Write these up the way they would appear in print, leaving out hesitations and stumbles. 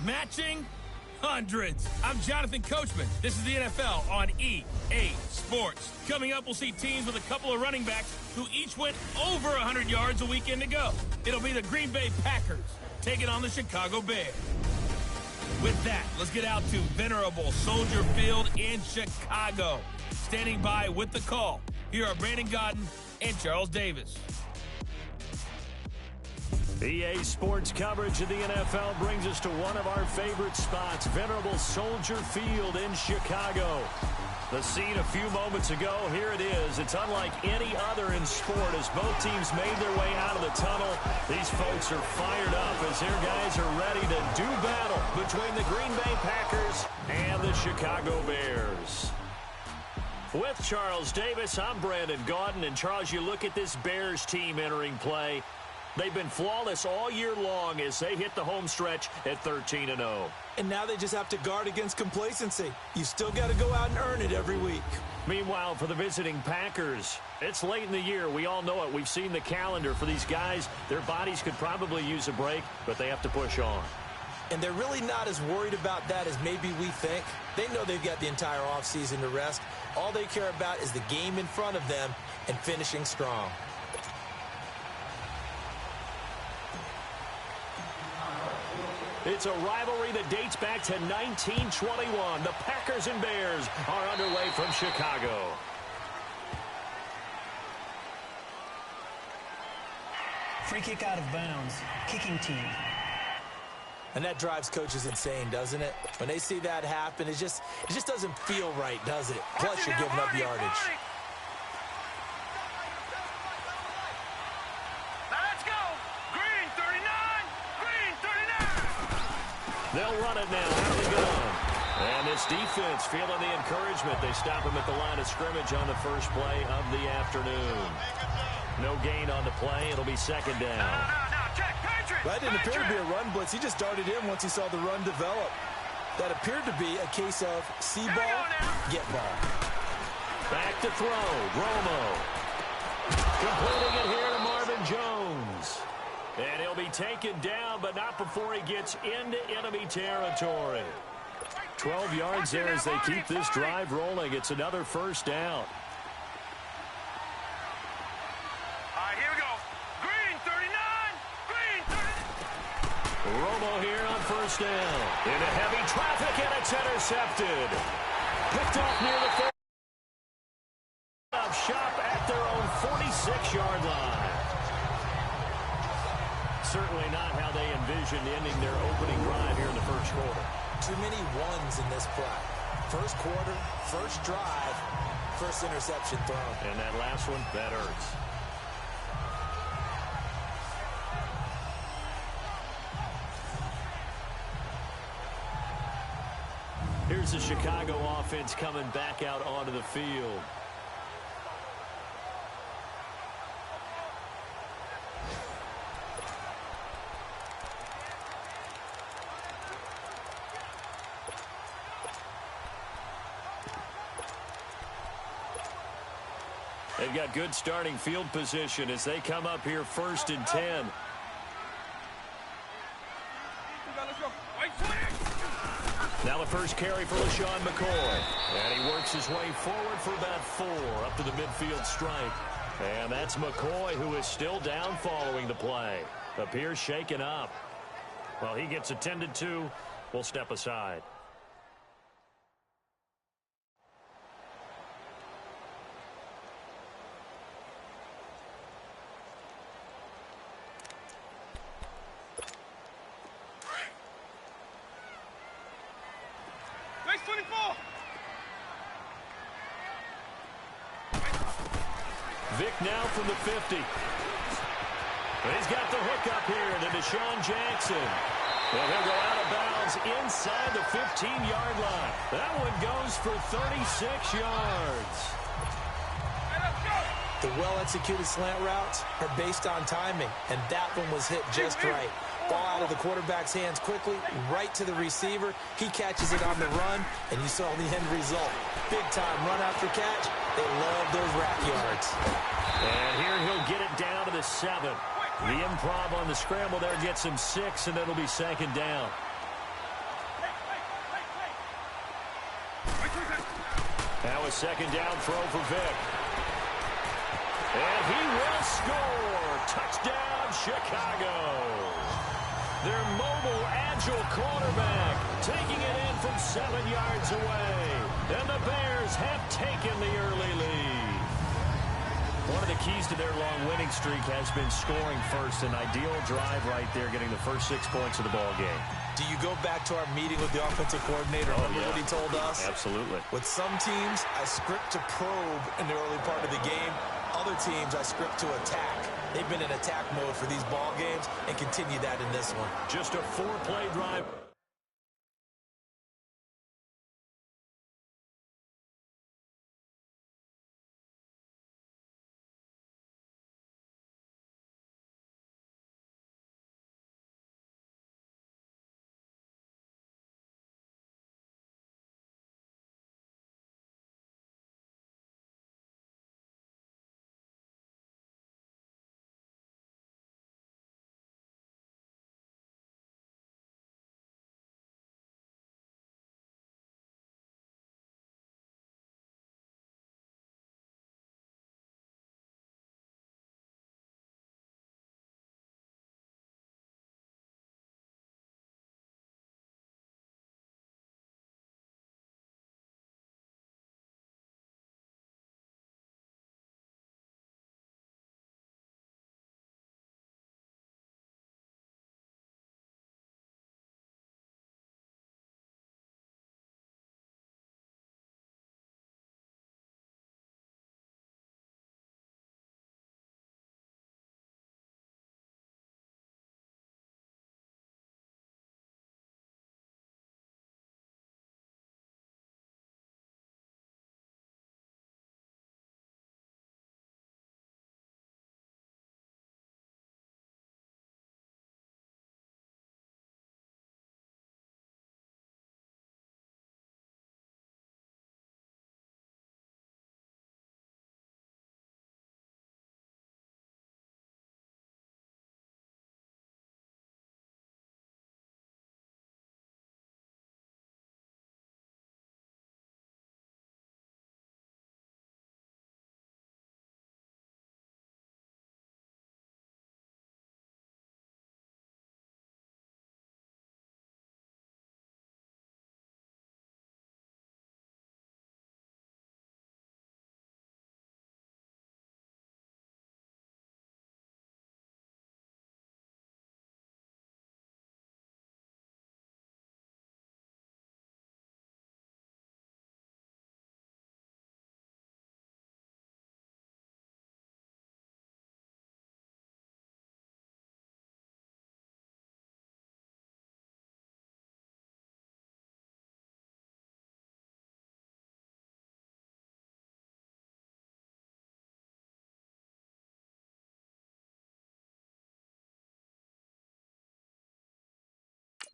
Matching hundreds. I'm Jonathan Coachman. This is the NFL on EA Sports. Coming up, we'll see teams with a couple of running backs who each went over 100 yards a weekend ago. It'll be the Green Bay Packers taking on the Chicago Bears. With that, let's get out to venerable Soldier Field in Chicago. Standing by with the call, here are Brandon Godden and Charles Davis. EA Sports coverage of the NFL brings us to one of our favorite spots, venerable Soldier Field in Chicago. The scene a few moments ago, here it is. It's unlike any other in sport as both teams made their way out of the tunnel. These folks are fired up as their guys are ready to do battle between the Green Bay Packers and the Chicago Bears. With Charles Davis, I'm Brandon Gaudin. And Charles, you look at this Bears team entering play. They've been flawless all year long as they hit the home stretch at 13-0. And now they just have to guard against complacency. You still got to go out and earn it every week. Meanwhile, for the visiting Packers, it's late in the year. We all know it. We've seen the calendar for these guys. Their bodies could probably use a break, but they have to push on. And they're really not as worried about that as maybe we think. They know they've got the entire offseason to rest. All they care about is the game in front of them and finishing strong. It's a rivalry that dates back to 1921. The Packers and Bears are underway from Chicago. Free kick out of bounds. Kicking team. And that drives coaches insane, doesn't it? When they see that happen, it just doesn't feel right, does it? Plus, you're giving up yardage. They'll run it now. How do they get on? And this defense feeling the encouragement. They stop him at the line of scrimmage on the first play of the afternoon. No gain on the play. It'll be second down. That didn't appear to be a run blitz. He just darted in once he saw the run develop. That appeared to be a case of see ball, get ball. Back to throw. Romo. Completing it here to Marvin Jones. And he'll be taken down, but not before he gets into enemy territory. 12 yards there as they keep this drive rolling. It's another first down. All right, here we go. Green 39. Green 39. Romo here on first down. Into heavy traffic, and it's intercepted. Picked off near the 30. Shop at their own 46-yard line. Certainly not how they envisioned ending their opening drive here in the first quarter. Too many ones in this play. First quarter, first drive, first interception thrown. And that last one, that hurts. Here's the Chicago offense coming back out onto the field. They've got good starting field position as they come up here first and 10. Now the first carry for LaShawn McCoy. And he works his way forward for about 4 up to the midfield stripe. And that's McCoy, who is still down following the play. Appears shaken up. Well, he gets attended to. We'll step aside. Vic now from the 50. He's got the hook up here to Deshaun Jackson. And he'll go out of bounds inside the 15-yard line. That one goes for 36 yards. The well-executed slant routes are based on timing, and that one was hit just right. Ball out of the quarterback's hands quickly, right to the receiver. He catches it on the run, and you saw the end result. Big time run after catch. They love those rack yards. And here he'll get it down to the 7. The improv on the scramble there gets him 6, and it'll be second down. Now a second down throw for Vic. And he will score. Touchdown, Chicago. Their mobile, agile quarterback taking it in from 7 yards away. And the Bears have taken the early lead. One of the keys to their long winning streak has been scoring first. An ideal drive right there, getting the first 6 points of the ball game. Do you go back to our meeting with the offensive coordinator? Remember what he told us? Absolutely. With some teams, I script to probe in the early part of the game. Other teams, I script to attack. They've been in attack mode for these ball games and continue that in this one. Just a 4-play drive.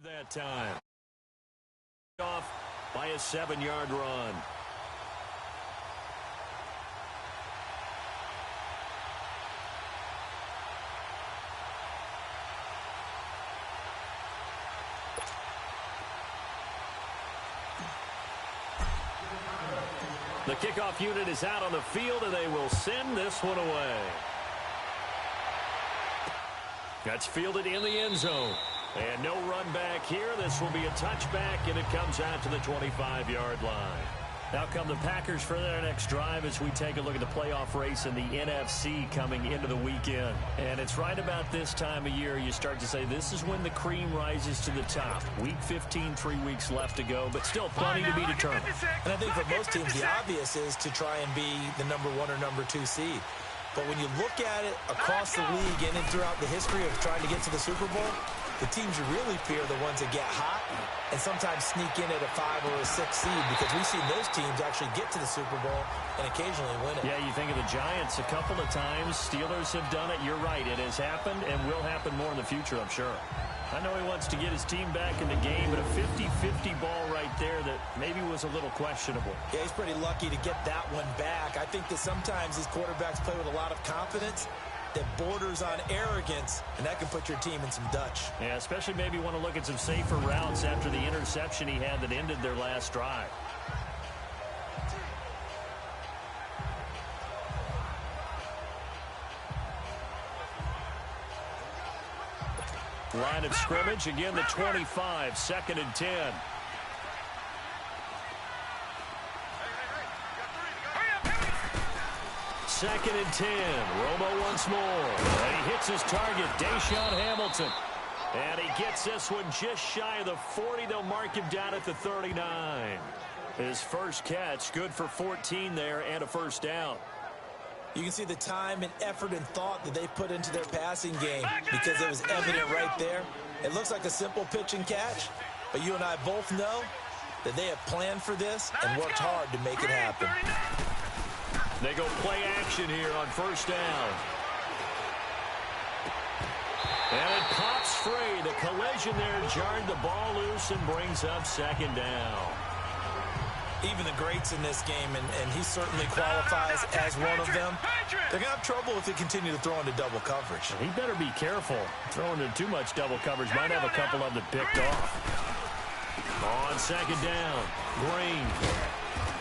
That time. Off by a 7-yard run. The kickoff unit is out on the field, and they will send this one away. That's fielded in the end zone. And no run back here. This will be a touchback, and it comes out to the 25-yard line. Out come the Packers for their next drive as we take a look at the playoff race in the NFC coming into the weekend. And it's right about this time of year you start to say this is when the cream rises to the top. Week 15, 3 weeks left to go, but still plenty to be determined. And I think for most teams, the obvious is to try and be the number 1 or number 2 seed. But when you look at it across the league and throughout the history of trying to get to the Super Bowl, The teams you really fear are the ones that get hot and sometimes sneak in at a 5 or a 6 seed, because we've seen those teams actually get to the Super Bowl and occasionally win it. Yeah, you think of the Giants a couple of times. Steelers have done it. You're right. It has happened and will happen more in the future, I'm sure. I know he wants to get his team back in the game, but a 50-50 ball right there that maybe was a little questionable. Yeah, he's pretty lucky to get that one back. I think that sometimes these quarterbacks play with a lot of confidence that borders on arrogance, and that can put your team in some Dutch. Yeah, especially maybe want to look at some safer routes after the interception he had that ended their last drive. Line of scrimmage, again the 25, 2nd and 10. Second and 10. Romo once more. And he hits his target, Deshaun Hamilton. And he gets this one just shy of the 40. They'll mark him down at the 39. His first catch, good for 14 there and a first down. You can see the time and effort and thought that they put into their passing game, because it was evident right there. It looks like a simple pitch and catch, but you and I both know that they have planned for this and worked hard to make it happen. They go play action here on first down. And it pops free. The collision there jarred the ball loose and brings up 2nd down. Even the greats in this game, and he certainly qualifies as one of them, they're going to have trouble if they continue to throw into double coverage. He better be careful. Throwing into too much double coverage might have a couple of them picked off. On 2nd down, Green.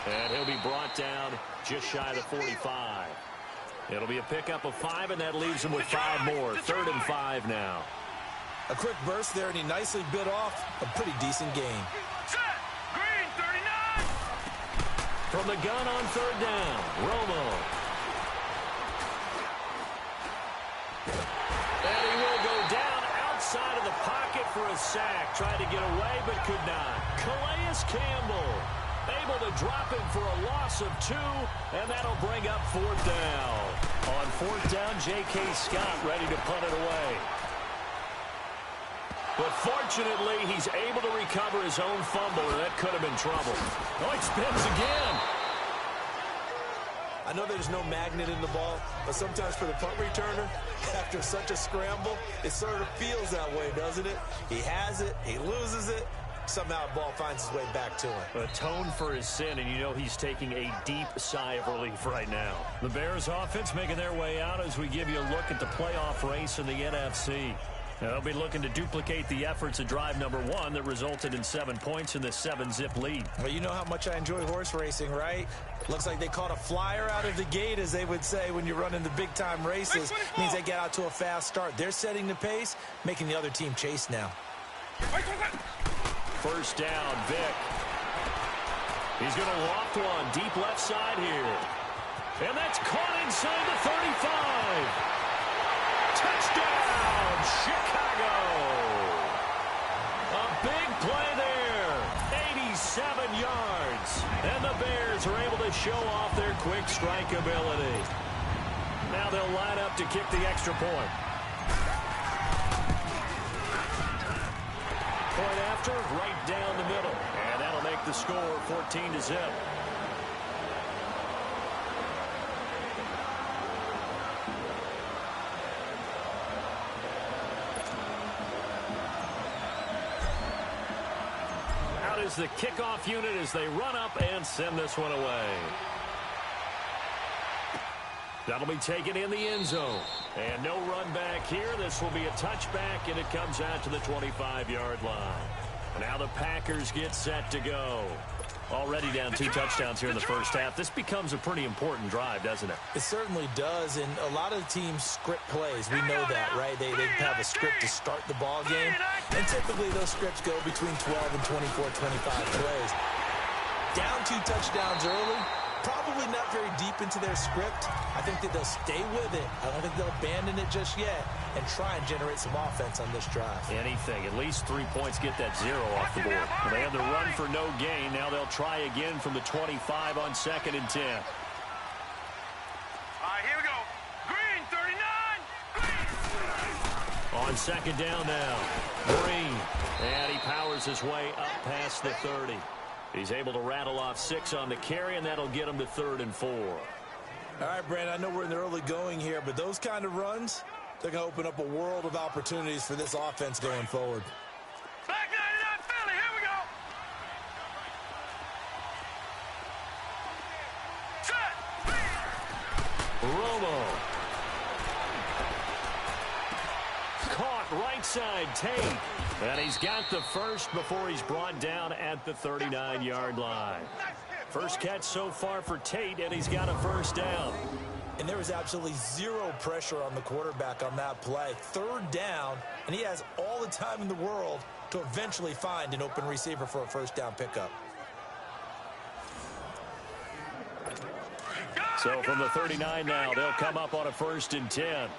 And he'll be brought down just shy of the 45. It'll be a pickup of 5, and that leaves him with 5 more. 3rd and 5 now. A quick burst there, and he nicely bit off a pretty decent gain. Green, 39. From the gun on 3rd down, Romo. And he will go down outside of the pocket for a sack. Tried to get away, but could not. Calais Campbell able to drop him for a loss of 2, and that'll bring up 4th down. On 4th down, J.K. Scott ready to punt it away. But fortunately, he's able to recover his own fumble, and that could have been trouble. Oh, he spins again. I know there's no magnet in the ball, but sometimes for the punt returner, after such a scramble, it sort of feels that way, doesn't it? He has it, he loses it, somehow the ball finds its way back to him. Atone for his sin, and you know he's taking a deep sigh of relief right now. The Bears offense making their way out as we give you a look at the playoff race in the NFC. Now, they'll be looking to duplicate the efforts of drive number 1 that resulted in 7 points in the 7-zip lead. Well, you know how much I enjoy horse racing, right? Looks like they caught a flyer out of the gate, as they would say when you're running the big-time races. Means they get out to a fast start. They're setting the pace, making the other team chase now. First down, Vick. He's going to loft one deep left side here. And that's caught inside the 35. Touchdown, Chicago. A big play there. 87 yards. And the Bears are able to show off their quick strike ability. Now they'll line up to kick the extra point. Point after, right down the middle. And that'll make the score 14-0. Out is the kickoff unit as they run up and send this one away. That'll be taken in the end zone. And no run back here. This will be a touchback, and it comes out to the 25-yard line. Now the Packers get set to go. Already down 2 touchdowns here in the first half. This becomes a pretty important drive, doesn't it? It certainly does, and a lot of the teams script plays. We know that, right? They have a script to start the ball game, and typically those scripts go between 12 and 24, 25 plays. Down 2 touchdowns early, probably not very deep into their script. I think that they'll stay with it. I don't think they'll abandon it just yet and try and generate some offense on this drive. Anything. At least 3 points, get that 0 off the board. Well, they had the run for no gain. Now they'll try again from the 25 on 2nd and 10. All right, here we go. Green, 39. Green. On 2nd down now. Green. And he powers his way up past the 30. He's able to rattle off 6 on the carry, and that'll get him to 3rd and 4. All right, Brandon, I know we're in the early going here, but those kind of runs, they're going to open up a world of opportunities for this offense going forward. Back 99 Philly, here we go. Set. Romo. Caught right side, Tate. And he's got the first before he's brought down at the 39-yard line. First catch so far for Tate, and he's got a first down. And there was absolutely zero pressure on the quarterback on that play. 3rd down, and he has all the time in the world to eventually find an open receiver for a first down pickup. So from the 39 now, they'll come up on a 1st and 10.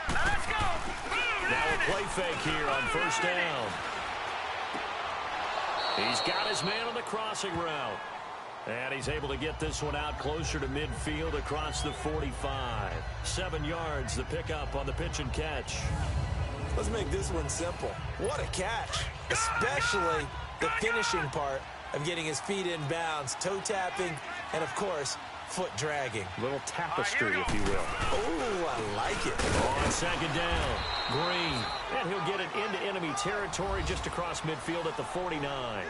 Let's go. Now a play fake here on 1st down. He's got his man on the crossing route. And he's able to get this one out closer to midfield across the 45. 7 yards, the pickup on the pitch and catch. Let's make this one simple. What a catch, especially the finishing part of getting his feet in bounds, toe tapping, and of course, foot dragging. Little tapestry, if you will. Oh, I like it. On 2nd down, Green. And he'll get it into enemy territory just across midfield at the 49.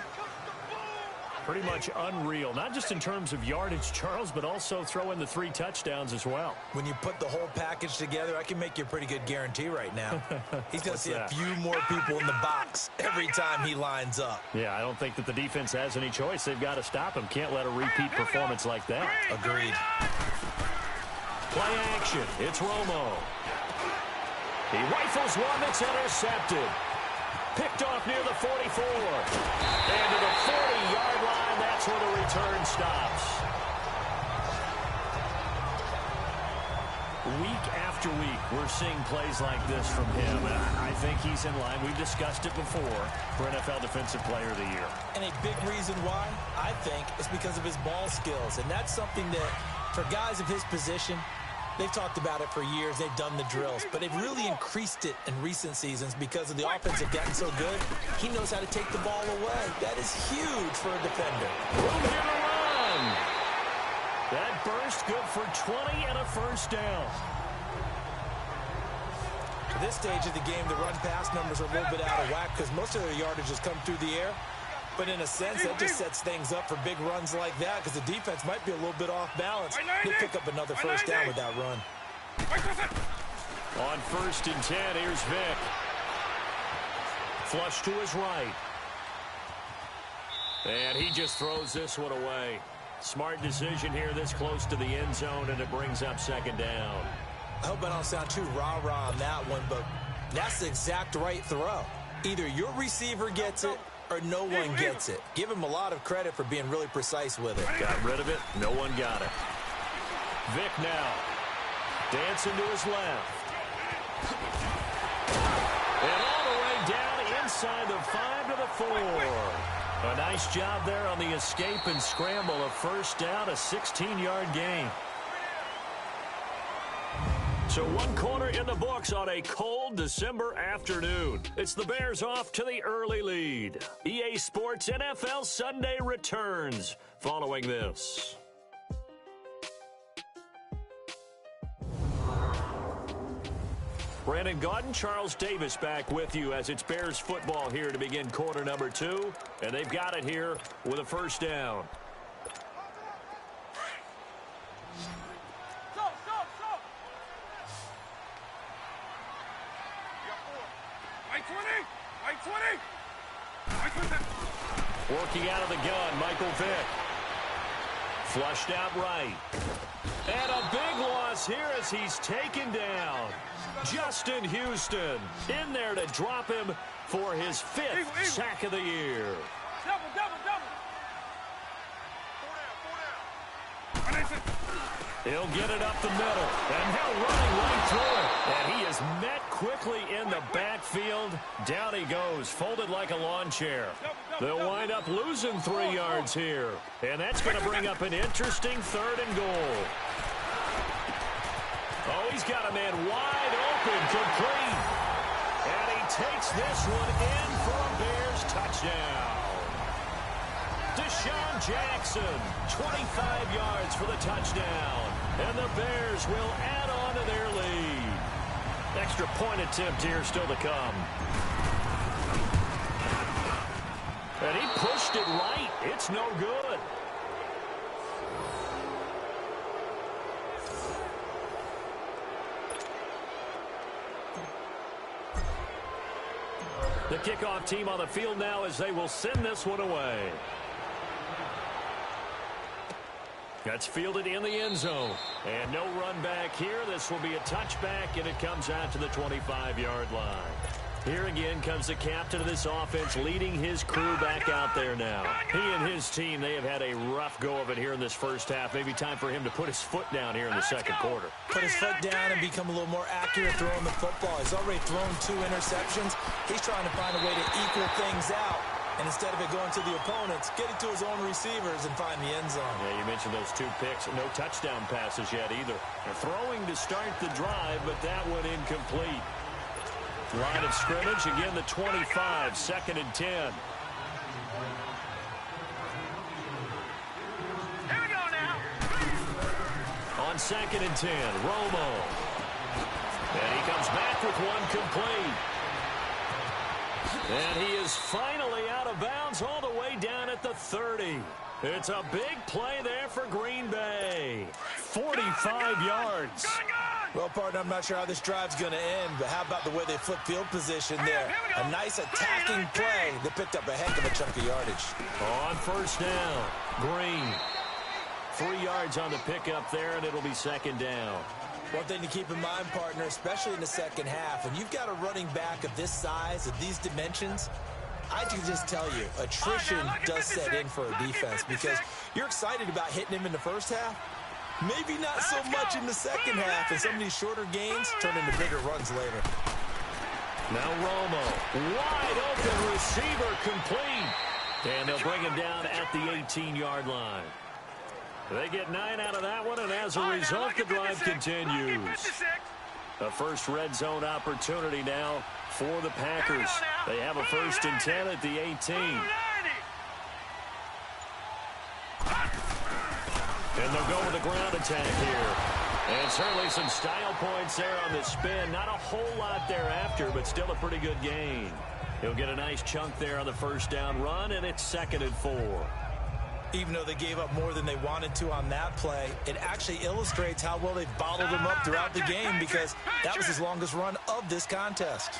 Pretty much unreal, not just in terms of yardage, Charles, but also throw in the 3 touchdowns as well. When you put the whole package together, I can make you a pretty good guarantee right now. He's going to see that? a few more people in the box every time he lines up. Yeah, I don't think that the defense has any choice. They've got to stop him. Can't let a repeat performance like that. Agreed. Play action. It's Romo. He rifles one that's intercepted. Picked off near the 44. And to the 40-yard line, that's where the return stops. Week after week, we're seeing plays like this from him. And I think he's in line. We've discussed it before for NFL Defensive Player of the Year. And a big reason why, I think, is because of his ball skills. And that's something that, for guys of his position, they've talked about it for years. They've done the drills. But they've really increased it in recent seasons because of the offense have gotten so good. He knows how to take the ball away. That is huge for a defender. Room here to run. That burst good for 20 and a first down. At this stage of the game, the run-pass numbers are a little bit out of whack because most of their yardage has come through the air. But in a sense, that just sets things up for big runs like that because the defense might be a little bit off balance. He'll pick up another first down with that run. On 1st and 10, here's Vic. Flush to his right. And he just throws this one away. Smart decision here this close to the end zone, and it brings up 2nd down. I hope I don't sound too rah-rah on that one, but that's the exact right throw. Either your receiver gets it or no one gets it. Give him a lot of credit for being really precise with it. Got rid of it. No one got it. Vic now. Dancing to his left. And all the way down inside the 5 to the 4. A nice job there on the escape and scramble. A first down, a 16-yard gain. So 1 quarter in the books on a cold December afternoon. It's the Bears off to the early lead. EA Sports NFL Sunday returns following this. Brandon Gaudin, Charles Davis back with you as it's Bears football here to begin quarter number 2. And they've got it here with a first down. Working out of the gun, Michael Vick. Flushed out right. And a big loss here as he's taken down. Justin Houston in there to drop him for his 5th sack of the year. He'll get it up the middle, and now running right through it. And he is met quickly in the backfield. Down he goes, folded like a lawn chair. They'll wind up losing 3 yards here. And that's going to bring up an interesting 3rd and goal. Oh, he's got a man wide open. open, complete. And he takes this one in for a Bears touchdown. Deshaun Jackson, 25 yards for the touchdown. And the Bears will add on to their lead. Extra point attempt here still to come. And he pushed it right. It's no good. The kickoff team on the field now as they will send this one away. That's fielded in the end zone. And no run back here. This will be a touchback, and it comes out to the 25-yard line. Here again comes the captain of this offense leading his crew back out there now. He and his team, they have had a rough go of it here in this first half. Maybe time for him to put his foot down here in the second quarter. Put his foot down and become a little more accurate throwing the football. He's already thrown 2 interceptions. He's trying to find a way to equal things out. And instead of it going to the opponents, get it to his own receivers and find the end zone. Yeah, you mentioned those 2 picks. No touchdown passes yet either. They're throwing to start the drive, but that one incomplete. Line of scrimmage, again the 25, 2nd and 10. Here we go now. On 2nd and 10, Romo. And he comes back with one complete. And he is finally out of bounds all the way down at the 30. It's a big play there for Green Bay. 45 yards. Well, partner, I'm not sure how this drive's going to end, but how about the way they flip field position there? A nice attacking play that picked up a heck of a chunk of yardage. On first down, Green. 3 yards on the pickup there, and it'll be 2nd down. One thing to keep in mind, partner, especially in the second half, when you've got a running back of this size, of these dimensions, I can just tell you, attrition does set in for a defense because you're excited about hitting him in the first half. Maybe not so much in the second half, and some of these shorter gains turn into bigger runs later. Now Romo, wide open receiver complete. And they'll bring him down at the 18-yard line. They get 9 out of that one, and as a result, the drive continues. A first red zone opportunity now for the Packers. They have a 1st and 10 at the 18. And they'll go with a ground attack here. And certainly some style points there on the spin. Not a whole lot thereafter, but still a pretty good gain. He'll get a nice chunk there on the first down run, and it's 2nd and 4. Even though they gave up more than they wanted to on that play, it actually illustrates how well they've bottled him up throughout the game because that was his longest run of this contest.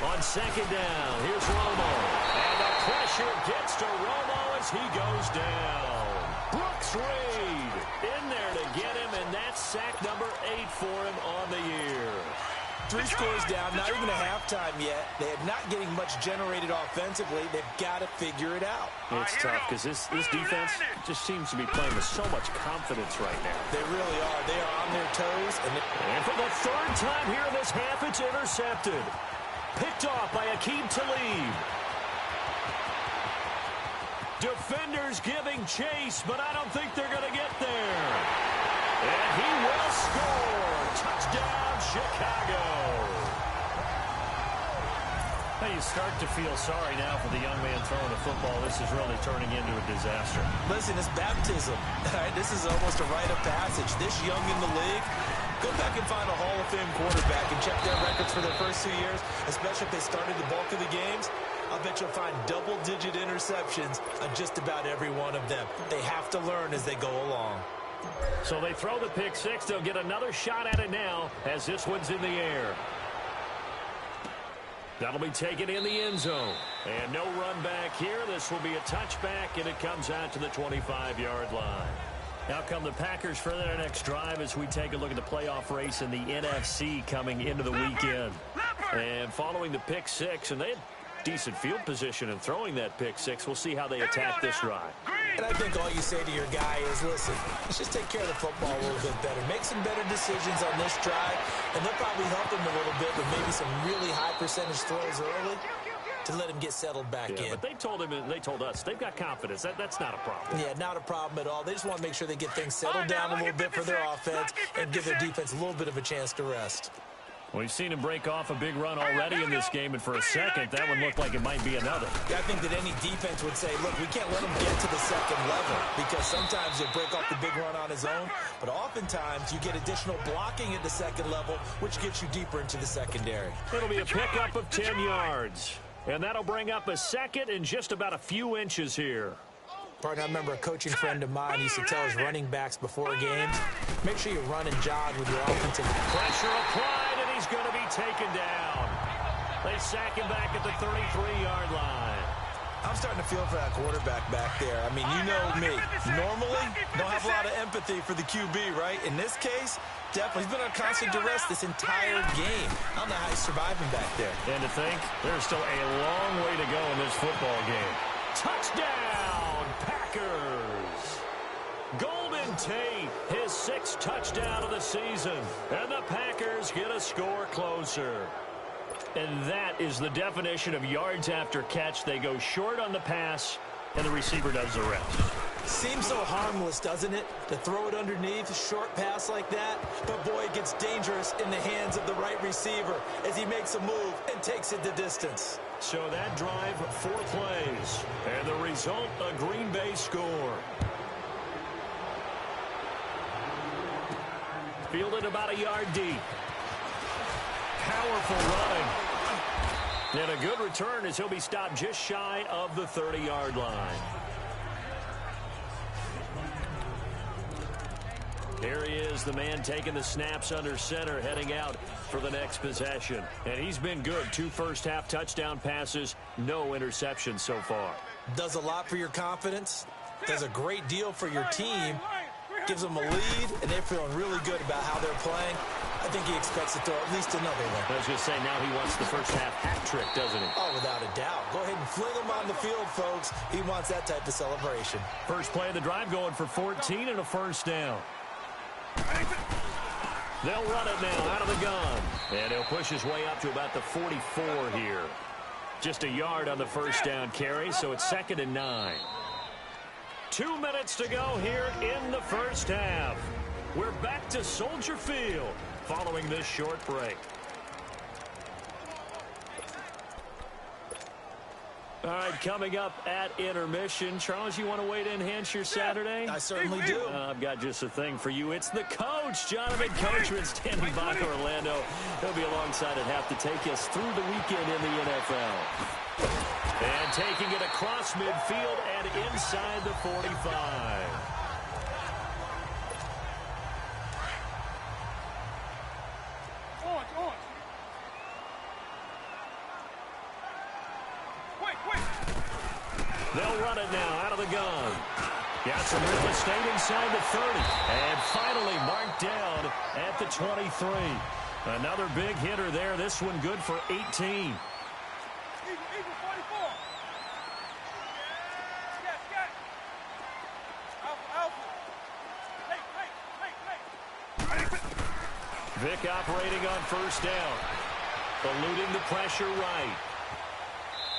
On 2nd down, here's Romo. And the pressure gets to Romo as he goes down. Brooks Reed in there to get him, and that's sack number 8 for him on the year. 3 scores down, not even a halftime yet. They are not getting much generated offensively. They've got to figure it out. It's tough because this defense just seems to be playing with so much confidence right now. They really are. They are on their toes. And for the 3rd time here in this half, it's intercepted. Picked off by Aqib Talib. Defenders giving chase, but I don't think they're going to get there. And he will score. Touchdown, Chicago. Hey, you start to feel sorry now for the young man throwing the football. This is really turning into a disaster. Listen, it's baptism. All right, this is almost a rite of passage. This young in the league, go back and find a Hall of Fame quarterback and check their records for their first 2 years, especially if they started the bulk of the games. I'll bet you'll find double-digit interceptions on just about every one of them. They have to learn as they go along. So they throw the pick 6. They'll get another shot at it now as this one's in the air. That'll be taken in the end zone. And no run back here. This will be a touchback, and it comes out to the 25-yard line. Now come the Packers for their next drive as we take a look at the playoff race in the NFC coming into the weekend. And following the pick 6, and they had decent field position in throwing that pick 6. We'll see how they attack this drive. And I think all you say to your guy is, listen, let's just take care of the football a little bit better. Make some better decisions on this drive, and they'll probably help him a little bit with maybe some really high percentage throws early to let him get settled back in. But they told us they've got confidence. That's not a problem. Yeah, not a problem at all. They just want to make sure they get things settled down a little bit for their offense and give their defense a little bit of a chance to rest. We've seen him break off a big run already in this game, and for a second, that one looked like it might be another. Yeah, I think that any defense would say, look, we can't let him get to the second level, because sometimes he'll break off the big run on his own, but oftentimes you get additional blocking at the second level, which gets you deeper into the secondary. It'll be a pickup of 10 yards, and that'll bring up a second and just about a few inches here. Pardon, I remember a coaching friend of mine used to tell his running backs before games, make sure you run and jog with your offensive. Pressure applied, and he's going to be taken down. They sack him back at the 33-yard line. I'm starting to feel for that quarterback back there. I mean, you know me. Normally, don't have a lot of empathy for the QB, right? In this case, definitely. He's been on constant duress this entire game. I don't know how he's surviving back there. And to think, there's still a long way to go in this football game. Touchdown, Packers! Golden Tate, his 6th touchdown of the season. And the Packers get a score closer. And that is the definition of yards after catch. They go short on the pass, and the receiver does the rest. Seems so harmless, doesn't it, to throw it underneath, a short pass like that? But, boy, it gets dangerous in the hands of the right receiver as he makes a move and takes it the distance. So that drive, 4 plays, and the result, a Green Bay score. Fielded about a yard deep. Powerful running. And a good return as he'll be stopped just shy of the 30-yard line. Here he is, the man taking the snaps under center, heading out for the next possession. And he's been good. 2 first-half touchdown passes, no interceptions so far. Does a lot for your confidence, does a great deal for your team, gives them a lead, and they're feeling really good about how they're playing. I think he expects to throw at least another one. I was going to say, now he wants the first-half hat trick, doesn't he? Oh, without a doubt. Go ahead and fling him on the field, folks. He wants that type of celebration. First play of the drive going for 14 and a first down. They'll run it now out of the gun. And he'll push his way up to about the 44 here. Just a yard on the first down carry, so it's 2nd and 9. 2 minutes to go here in the first half. We're back to Soldier Field following this short break. All right, coming up at intermission. Charles, you want to wait to enhance your Saturday? I certainly do. I've got just a thing for you. It's the coach, Jonathan Coachman, standing by Orlando. He'll be alongside at half to take us through the weekend in the NFL. And taking it across midfield and inside the 45. They'll run it now out of the gun. Got some real estate inside the 30. And finally marked down at the 23. Another big hitter there. This one good for 18. Vic operating on first down. Eluding the pressure right.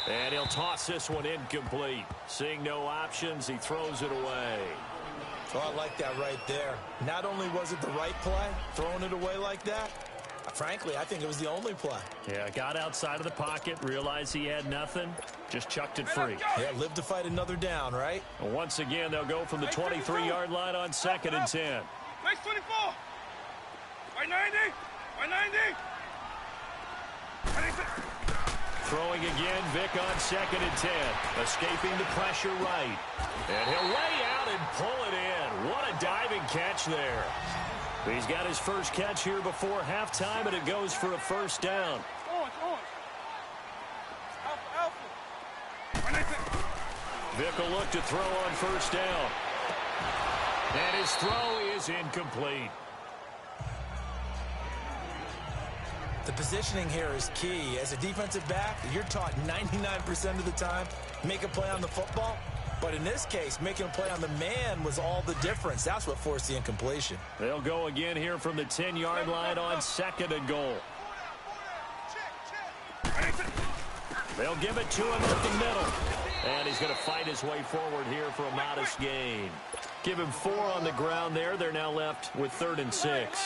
And he'll toss this one incomplete. Seeing no options, he throws it away. Oh, I like that right there. Not only was it the right play, throwing it away like that, frankly, I think it was the only play. Yeah, got outside of the pocket, realized he had nothing, just chucked it free. Yeah, live to fight another down, right? And once again, they'll go from the 23-yard line on 2nd and 10. Base 24. By 90. By 90. Throwing again, Vic on 2nd and 10. Escaping the pressure right. And he'll lay out and pull it in. What a diving catch there. He's got his first catch here before halftime, and it goes for a first down. Vic will look to throw on first down. And his throw is incomplete. The positioning here is key. As a defensive back, you're taught 99% of the time, make a play on the football. But in this case, making a play on the man was all the difference. That's what forced the incompletion. They'll go again here from the 10-yard line on 2nd and goal. They'll give it to him at the middle. And he's going to fight his way forward here for a modest gain. Give him 4 on the ground there. They're now left with 3rd and 6.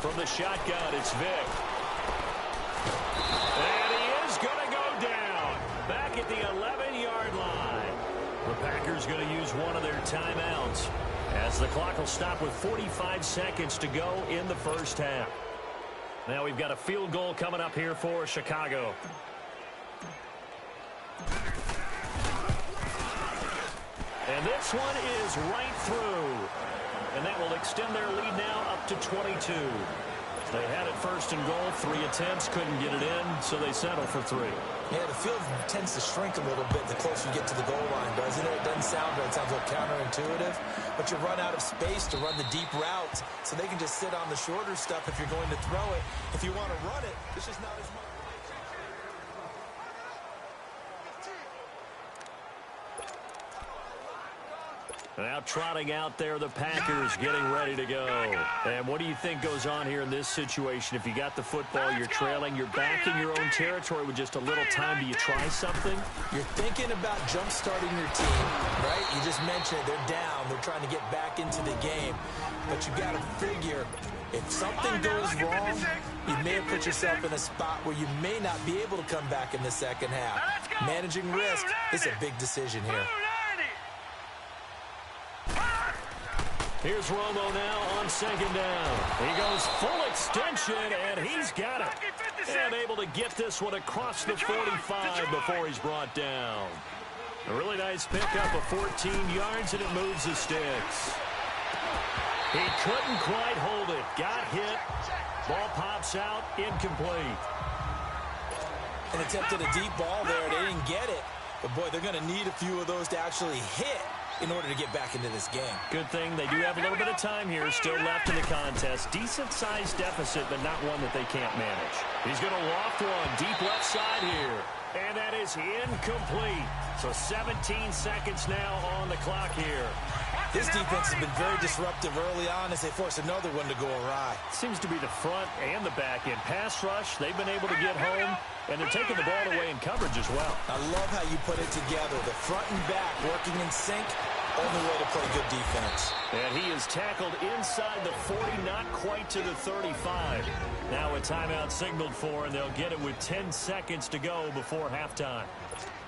From the shotgun, it's Vick. And he is going to go down. Back at the 11-yard line. The Packers going to use one of their timeouts, as the clock will stop with 45 seconds to go in the first half. Now we've got a field goal coming up here for Chicago. And this one is right through. And that will extend their lead now up to 22. They had it 1st and goal, 3 attempts, couldn't get it in, so they settle for 3. Yeah, the field tends to shrink a little bit the closer you get to the goal line, doesn't it? It doesn't sound right. It sounds a little counterintuitive. But you run out of space to run the deep routes, so they can just sit on the shorter stuff if you're going to throw it. If you want to run it, it's just not as much. Now trotting out there, the Packers getting ready to go. And what do you think goes on here in this situation? If you got the football, you're trailing, you're back in your own territory with just a little time. Do you try something? You're thinking about jump-starting your team, right? You just mentioned it. They're down. They're trying to get back into the game. But you got to figure, if something goes wrong, you may have put yourself in a spot where you may not be able to come back in the second half. Managing risk is a big decision here. Here's Romo now on 2nd down. He goes full extension, and he's got it. And able to get this one across the 45 before he's brought down. A really nice pickup of 14 yards, and it moves the sticks. He couldn't quite hold it. Got hit. Ball pops out, incomplete. And attempted a deep ball there. They didn't get it. But, boy, they're going to need a few of those to actually hit in order to get back into this game. Good thing they do have a little bit of time here still left in the contest. Decent-sized deficit, but not one that they can't manage. He's going to loft one deep left side here. And that is incomplete. So 17 seconds now on the clock here. This defense has been very disruptive early on as they force another one to go awry. Seems to be the front and the back end. Pass rush, they've been able to get home, and they're taking the ball away in coverage as well. I love how you put it together. The front and back working in sync, only way to play good defense. And he is tackled inside the 40, not quite to the 35. Now a timeout signaled for, and they'll get it with 10 seconds to go before halftime.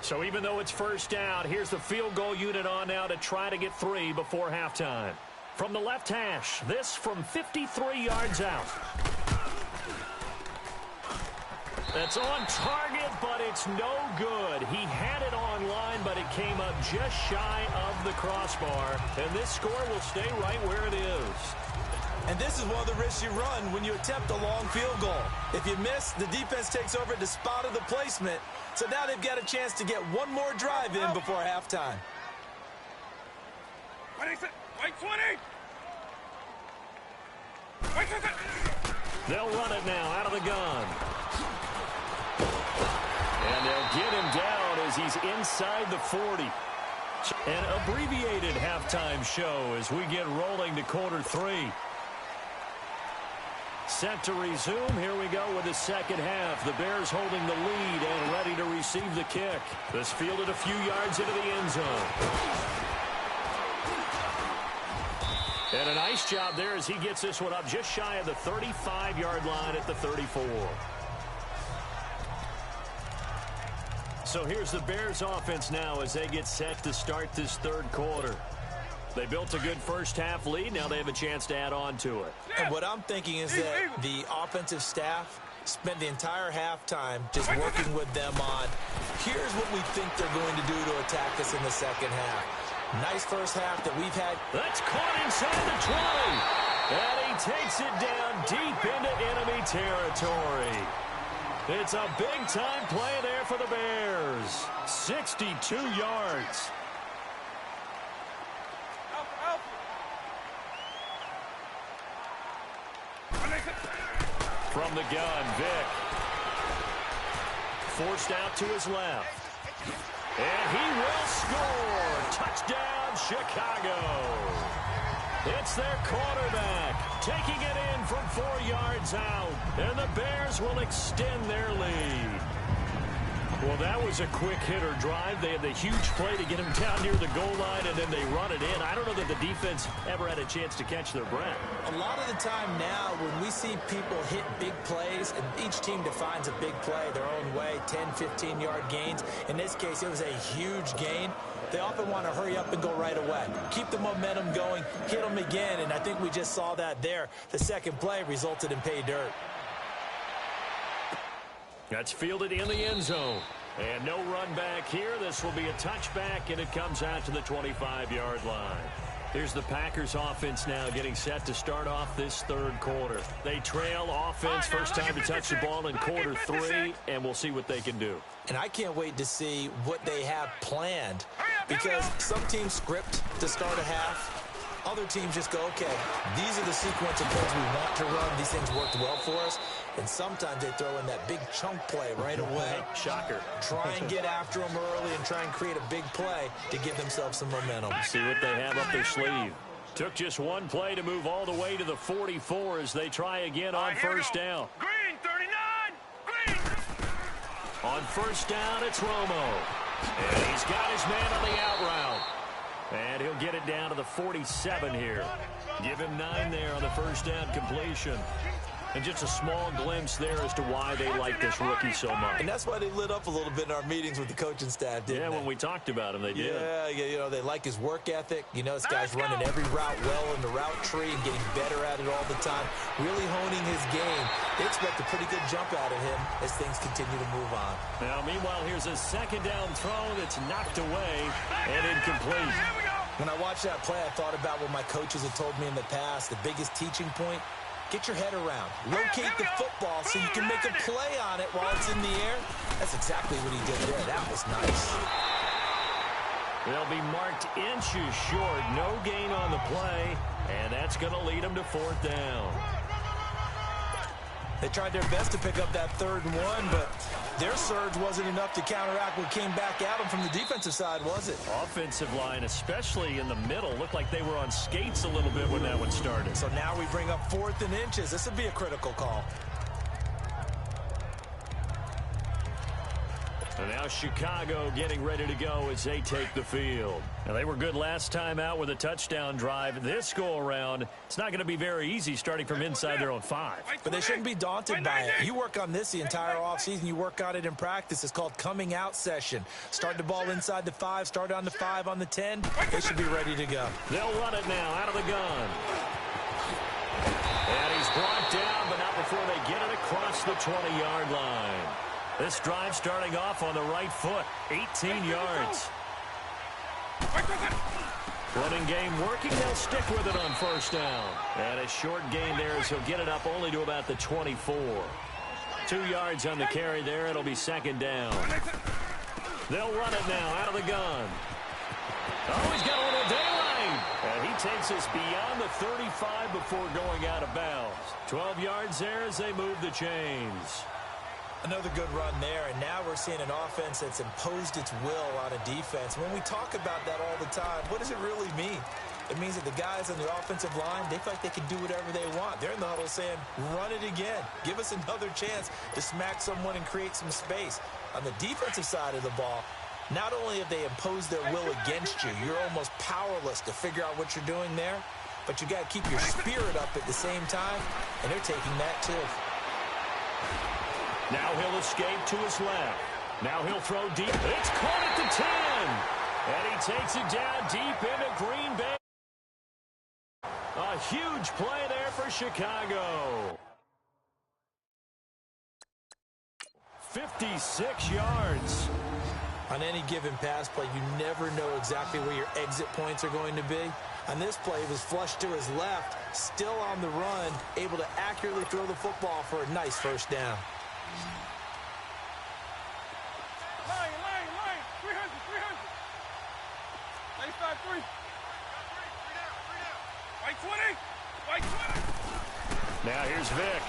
So even though it's first down, here's the field goal unit on now to try to get 3 before halftime. From the left hash, this from 53 yards out. That's on target, but it's no good. He had it on line, but it came up just shy of the crossbar. And this score will stay right where it is. And this is one of the risks you run when you attempt a long field goal. If you miss, the defense takes over at the spot of the placement. So now they've got a chance to get one more drive in before halftime. Wait 20! They'll run it now out of the gun. And they'll get him down as he's inside the 40. An abbreviated halftime show as we get rolling to quarter 3. Set to resume. Here we go with the second half. The Bears holding the lead and ready to receive the kick. This fielded a few yards into the end zone. And a nice job there as he gets this one up just shy of the 35-yard line at the 34. So here's the Bears offense now as they get set to start this third quarter. They built a good first-half lead. Now they have a chance to add on to it. And what I'm thinking is that the offensive staff spent the entire halftime just working with them on, here's what we think they're going to do to attack us in the second half. Nice first half that we've had. That's caught inside the 20. And he takes it down deep into enemy territory. It's a big-time play there for the Bears. 62 yards. From the gun, Vick. Forced out to his left. And he will score. Touchdown, Chicago. It's their quarterback taking it in from 4 yards out. And the Bears will extend their lead. Well, that was a quick hitter drive. They had the huge play to get him down near the goal line, and then they run it in. I don't know that the defense ever had a chance to catch their breath. A lot of the time now when we see people hit big plays, and each team defines a big play their own way, 10, 15-yard gains. In this case, it was a huge gain. They often want to hurry up and go right away. Keep the momentum going, hit them again, and I think we just saw that there. The second play resulted in pay dirt. That's fielded in the end zone. And no run back here. This will be a touchback, and it comes out to the 25-yard line. Here's the Packers offense now getting set to start off this third quarter. They trail offense, first time to touch the ball in quarter 3, and we'll see what they can do. And I can't wait to see what they have planned, because some teams script to start a half. Other teams just go, okay, these are the sequence of plays we want to run. These things worked well for us. And sometimes they throw in that big chunk play right away. Shocker. Try and get after them early and try and create a big play to give themselves some momentum. See what they have up their sleeve. Took just one play to move all the way to the 44 as they try again on first down. Green, 39! Green! On first down, it's Romo. And he's got his man on the out route. And he'll get it down to the 47 here. Give him 9 there on the first down completion. And just a small glimpse there as to why they like this rookie so much. And that's why they lit up a little bit in our meetings with the coaching staff, didn't they? When we talked about him, they did. Yeah, you know, they like his work ethic. You know, this guy's running every route well in the route tree and getting better at it all the time, really honing his game. They expect a pretty good jump out of him as things continue to move on. Now, meanwhile, here's a second down throw that's knocked away and incomplete. When I watched that play, I thought about what my coaches had told me in the past. The biggest teaching point, get your head around. Locate the football so you can make a play on it while it's in the air. That's exactly what he did there. That was nice. They'll be marked inches short. No gain on the play, and that's going to lead them to fourth down. They tried their best to pick up that 3rd and 1, but their surge wasn't enough to counteract what came back at them from the defensive side, was it? Offensive line, especially in the middle, looked like they were on skates a little bit when that one started. So now we bring up 4th and inches. This would be a critical call. And now Chicago getting ready to go as they take the field. Now, they were good last time out with a touchdown drive. This go-around, it's not going to be very easy starting from inside their own 5. But they shouldn't be daunted by it. You work on this the entire offseason. You work on it in practice. It's called coming out session. Start the ball inside the 5, start on the 5, on the 10. They should be ready to go. They'll run it now out of the gun. And he's brought down, but not before they get it across the 20-yard line. This drive starting off on the right foot, 18 yards. Running game working, they'll stick with it on first down. And a short gain there as he'll get it up only to about the 24. 2 yards on the carry there, it'll be second down. They'll run it now out of the gun. Oh, he's got a little daylight. And he takes us beyond the 35 before going out of bounds. 12 yards there as they move the chains. Another good run there, and now we're seeing an offense that's imposed its will on a defense. When we talk about that all the time, what does it really mean? It means that the guys on the offensive line, they feel like they can do whatever they want. They're in the huddle saying, run it again. Give us another chance to smack someone and create some space. On the defensive side of the ball, not only have they imposed their will against you, you're almost powerless to figure out what you're doing there, but you got to keep your spirit up at the same time, and they're taking that too. Now he'll escape to his left. Now he'll throw deep. It's caught at the 10. And he takes it down deep into Green Bay. A huge play there for Chicago. 56 yards. On any given pass play, you never know exactly where your exit points are going to be. On this play, it was flushed to his left, still on the run, able to accurately throw the football for a nice first down. Lane, 300. Lane 5-3. White 20. Now here's Vic.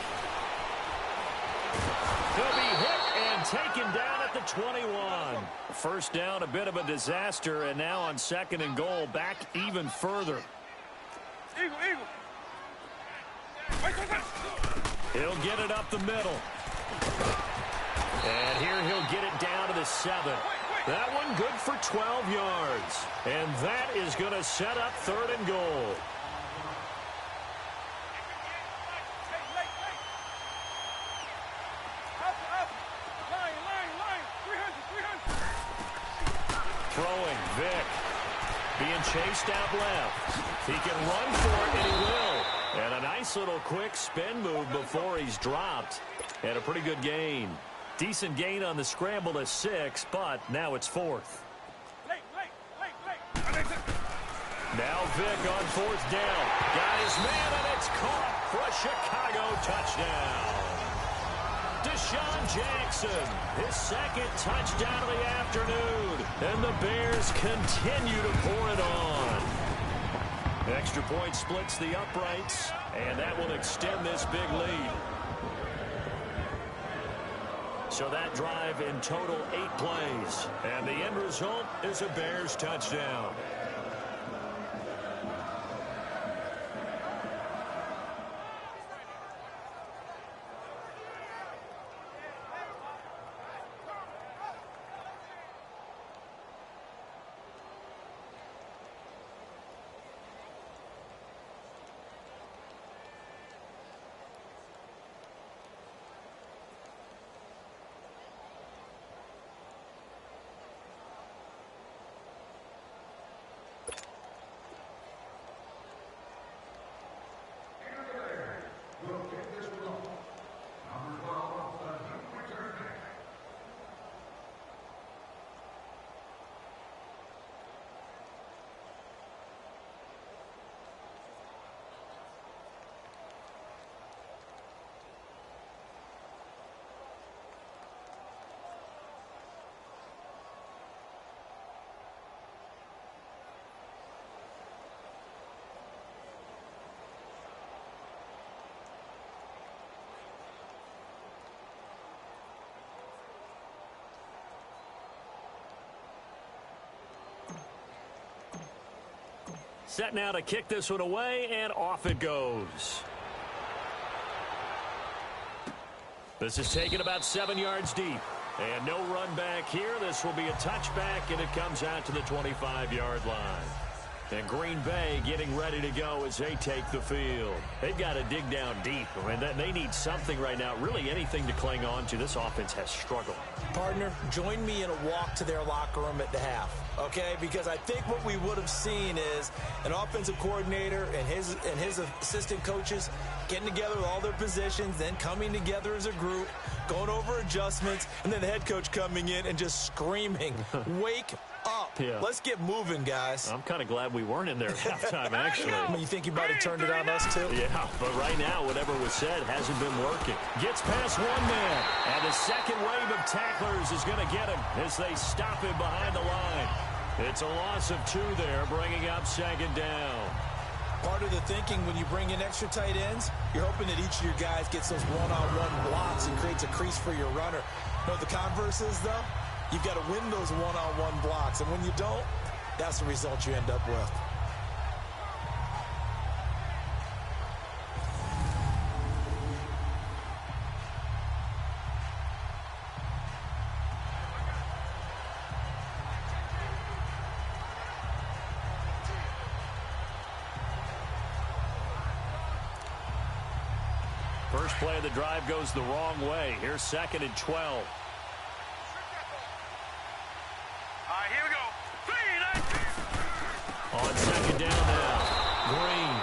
He'll be hit and taken down at the 21. First down, a bit of a disaster, and now on 2nd and goal, back even further. He'll get it up the middle. And here he'll get it down to the 7. That one good for 12 yards. And that is going to set up 3rd and goal. Throwing, Vic. Being chased out left. He can run for it, and he will. And a nice little quick spin move before he's dropped. And a pretty good gain. Decent gain on the scramble to 6, but now it's 4th. Now Vic on 4th down. Got his man, and it's caught for a Chicago touchdown. Deshaun Jackson, his 2nd touchdown of the afternoon. And the Bears continue to pour it on. Extra point splits the uprights, and that will extend this big lead. So that drive in total 8 plays. And the end result is a Bears touchdown. Set now to kick this one away, and off it goes. This is taken about 7 yards deep. And no run back here. This will be a touchback, and it comes out to the 25-yard line. And Green Bay getting ready to go as they take the field. They've got to dig down deep. I mean, they need something right now, really anything to cling on to. This offense has struggled. Partner, join me in a walk to their locker room at the half, okay? Because I think what we would have seen is an offensive coordinator and his assistant coaches getting together with all their positions, then coming together as a group, going over adjustments, and then the head coach coming in and just screaming, wake up. Yeah. Let's get moving, guys. I'm kind of glad we weren't in there at halftime, actually. I mean, you think you might have turned it on us, too? Yeah, but right now, whatever was said hasn't been working. Gets past one man, and the second wave of tacklers is going to get him as they stop him behind the line. It's a loss of 2 there, bringing up 2nd down. Part of the thinking when you bring in extra tight ends, you're hoping that each of your guys gets those one-on-one blocks and creates a crease for your runner. You know what the converse is, though? You've got to win those one-on-one blocks, and when you don't, that's the result you end up with. First play of the drive goes the wrong way. Here's 2nd and 12. All right, here we go. On 2nd down now, Green.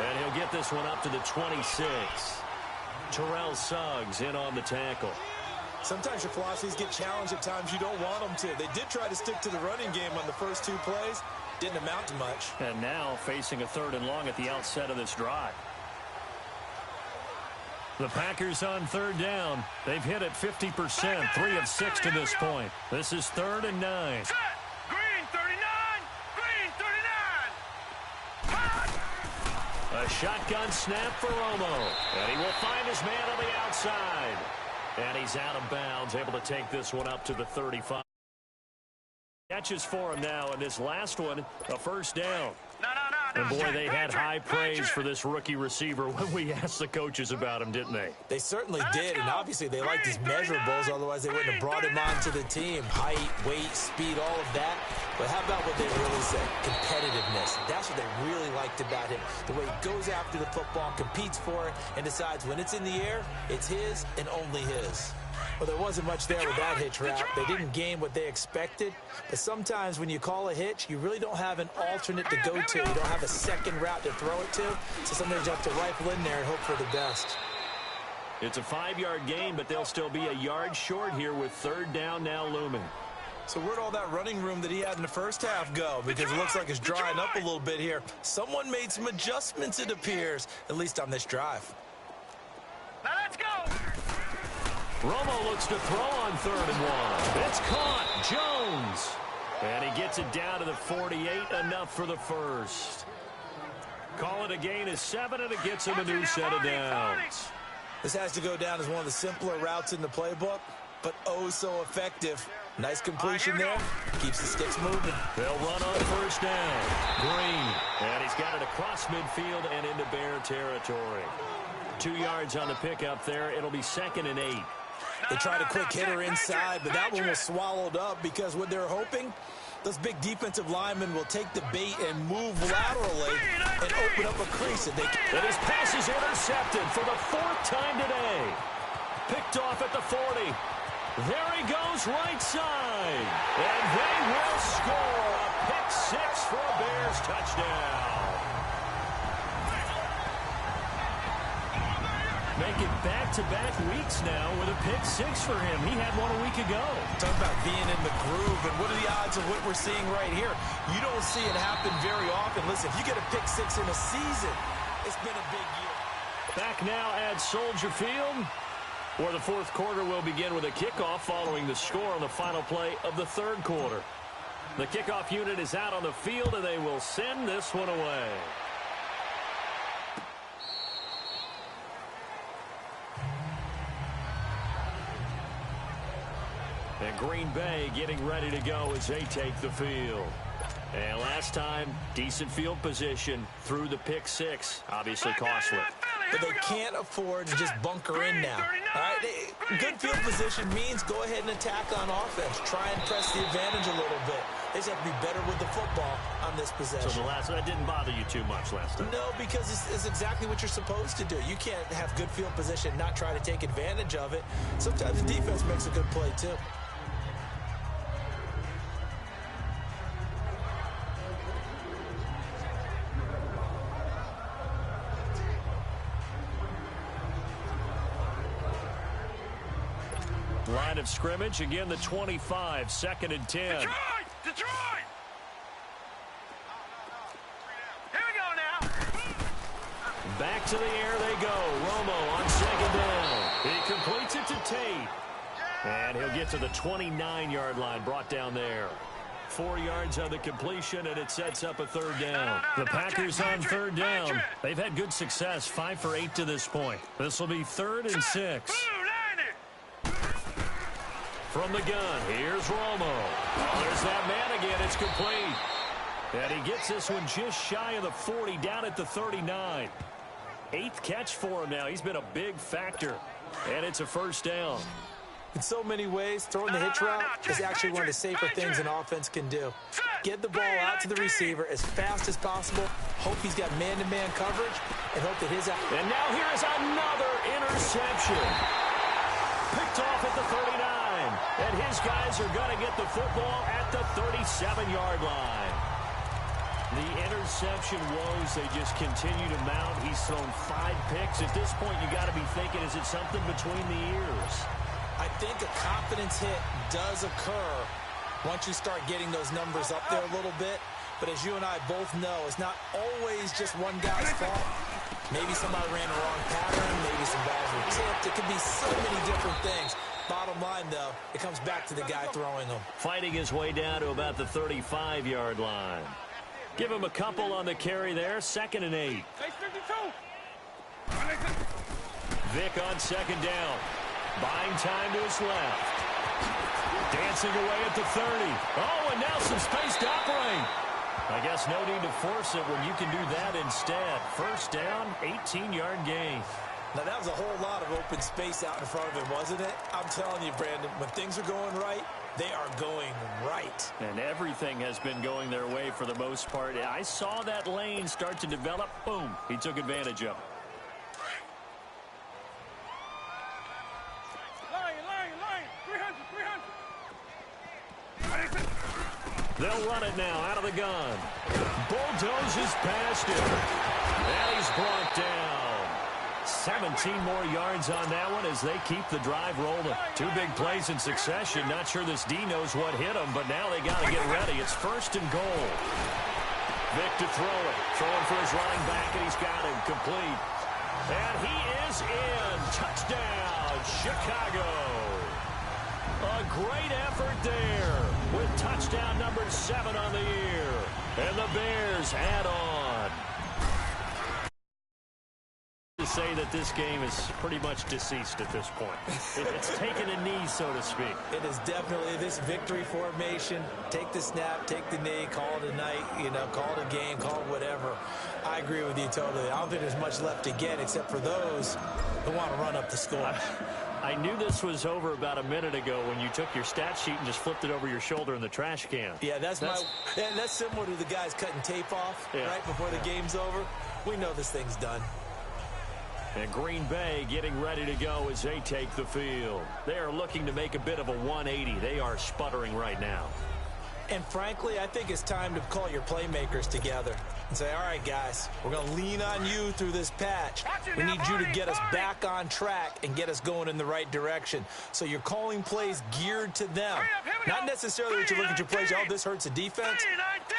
And he'll get this one up to the 26. Terrell Suggs in on the tackle. Sometimes your philosophies get challenged at times you don't want them to. They did try to stick to the running game on the first 2 plays. Didn't amount to much. And now facing a 3rd and long at the outset of this drive. The Packers on 3rd down. They've hit it 50%, 3 of 6 to this point. This is 3rd and 9. Set. Green 39. Green 39. A shotgun snap for Romo. And he will find his man on the outside. And he's out of bounds, able to take this one up to the 35. Catches for him now, and this last one, a 1st down. No. And boy, they had high praise for this rookie receiver when we asked the coaches about him, didn't they? They certainly did, and obviously they liked his measurables, otherwise they wouldn't have brought him onto the team. Height, weight, speed, all of that. But how about what they really said? Competitiveness. That's what they really liked about him. The way he goes after the football, competes for it, and decides when it's in the air, it's his and only his. Well, there wasn't much there with that hitch route. They didn't gain what they expected. But sometimes when you call a hitch, you really don't have an alternate to go to. You don't have a second route to throw it to. So sometimes you have to rifle in there and hope for the best. It's a 5-yard gain, but they'll still be a yard short here with third down now looming. So where'd all that running room that he had in the first half go? Because it looks like it's drying up a little bit here. Someone made some adjustments, it appears, at least on this drive. Now let's go. Romo looks to throw on 3rd and 1. It's caught. Jones. And he gets it down to the 48. Enough for the first. Call it a gain of 7, and it gets him a new set of downs. This has to go down as one of the simpler routes in the playbook, but oh so effective. Nice completion there. Keeps the sticks moving. They'll run on 1st down. Green. And he's got it across midfield and into Bear territory. 2 yards on the pickup there. It'll be 2nd and 8. They tried a quick hitter inside, but that one was swallowed up because what they're hoping, those big defensive linemen will take the bait and move laterally and open up a crease. And his pass is intercepted for the 4th time today. Picked off at the 40. There he goes right side. And they will score a pick 6 for a Bears touchdown. Making back-to-back weeks now with a pick 6 for him. He had one a week ago. Talk about being in the groove, and what are the odds of what we're seeing right here? You don't see it happen very often. Listen, if you get a pick 6 in a season, it's been a big year. Back now at Soldier Field, where the 4th quarter will begin with a kickoff following the score on the final play of the 3rd quarter. The kickoff unit is out on the field, and they will send this one away. And Green Bay getting ready to go as they take the field. And last time, decent field position through the pick 6. Obviously costly. But they can't afford to just bunker in now. All right, good field position means go ahead and attack on offense. Try and press the advantage a little bit. They just have to be better with the football on this possession. So that didn't bother you too much last time? No, because it's exactly what you're supposed to do. You can't have good field position and not try to take advantage of it. Sometimes the defense makes a good play, too. Line of scrimmage, again the 25, 2nd and 10. Detroit! Here we go now. Back to the air they go. Romo on 2nd down. He completes it to Tate. And he'll get to the 29-yard line, brought down there. 4 yards on the completion, and it sets up a 3rd down. The Packers on 3rd down. They've had good success, 5 for 8 to this point. This will be 3rd and 6. From the gun, here's Romo. Oh, there's that man again. It's complete. And he gets this one just shy of the 40, down at the 39. 8th catch for him now. He's been a big factor. And it's a 1st down. In so many ways, throwing the hitch route is actually one of the safer things an offense can do. Get the ball out to the receiver as fast as possible. Hope he's got man-to-man coverage. And hope that his... And now here is another interception. Picked off at the 39. And his guys are going to get the football at the 37-yard line. The interception woes, they just continue to mount. He's thrown 5 picks. At this point, you got to be thinking, is it something between the ears? I think a confidence hit does occur once you start getting those numbers up there a little bit. But as you and I both know, it's not always just one guy's fault. Maybe somebody ran the wrong pattern. Maybe some guys were tipped. It could be so many different things. Bottom line, though, it comes back to the guy throwing them. Fighting his way down to about the 35-yard line. Give him a couple on the carry there. 2nd and 8. Vic on 2nd down. Buying time to his left. Dancing away at the 30. Oh, and now some space to operate. I guess no need to force it when you can do that instead. First down, 18-yard gain. Now, that was a whole lot of open space out in front of him, wasn't it? I'm telling you, Brandon, when things are going right, they are going right. And everything has been going their way for the most part. I saw that lane start to develop. Boom. He took advantage of it. Line. 300. They'll run it now out of the gun. Bulldozes past him. And he's brought down. 17 more yards on that one as they keep the drive rolling. Two big plays in succession. Not sure this D knows what hit him, but now they got to get ready. It's first and goal. Vic to throw it. Throwing for his running back, and he's got him complete. And he is in. Touchdown, Chicago. A great effort there with touchdown number 7 on the year. And the Bears add on. To say that this game is pretty much deceased at this point. It's taken a knee, so to speak. It is definitely this victory formation. Take the snap, take the knee, call it a night, call it a game, call it whatever. I agree with you totally. I don't think there's much left to get except for those who want to run up the score. I knew this was over about a minute ago when you took your stat sheet and just flipped it over your shoulder in the trash can. Yeah, that's similar to the guys cutting tape off right before the game's over. We know this thing's done. And Green Bay getting ready to go as they take the field. They are looking to make a bit of a 180. They are sputtering right now. And frankly, I think it's time to call your playmakers together and say, all right, guys, we're going to lean on you through this patch. We need you to get us back on track and get us going in the right direction. So you're calling plays geared to them. Not necessarily that you look at your plays, oh, this hurts the defense.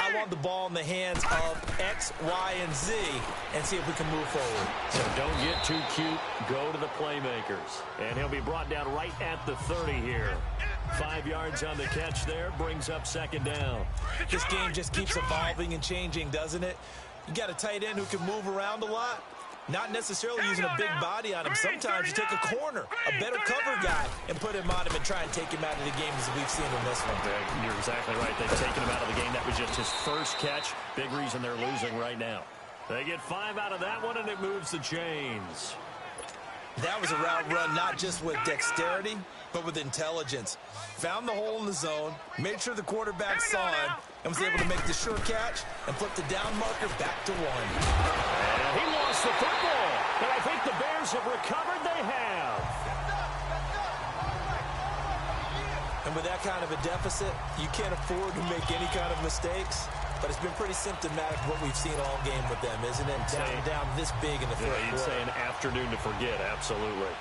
I want the ball in the hands of X, Y, and Z and see if we can move forward. So don't get too cute. Go to the playmakers. And he'll be brought down right at the 30 here. 5 yards on the catch there, brings up second down. This game just keeps evolving and changing, doesn't it? You got a tight end who can move around a lot. Not necessarily using a big body on him. Sometimes you take a corner, a better cover guy, and put him on him and try and take him out of the game as we've seen in this one. You're exactly right. They've taken him out of the game. That was just his first catch. Big reason they're losing right now. They get 5 out of that one, and it moves the chains. That was a route run not just with dexterity, but with intelligence. Found the hole in the zone, made sure the quarterback saw him, and was able to make the sure catch and flip the down marker back to 1. And he lost the football, but I think the Bears have recovered. They have. And with that kind of a deficit, you can't afford to make any kind of mistakes. But it's been pretty symptomatic of what we've seen all game with them, isn't it? Down this big in the third quarter. You'd say an afternoon to forget, absolutely.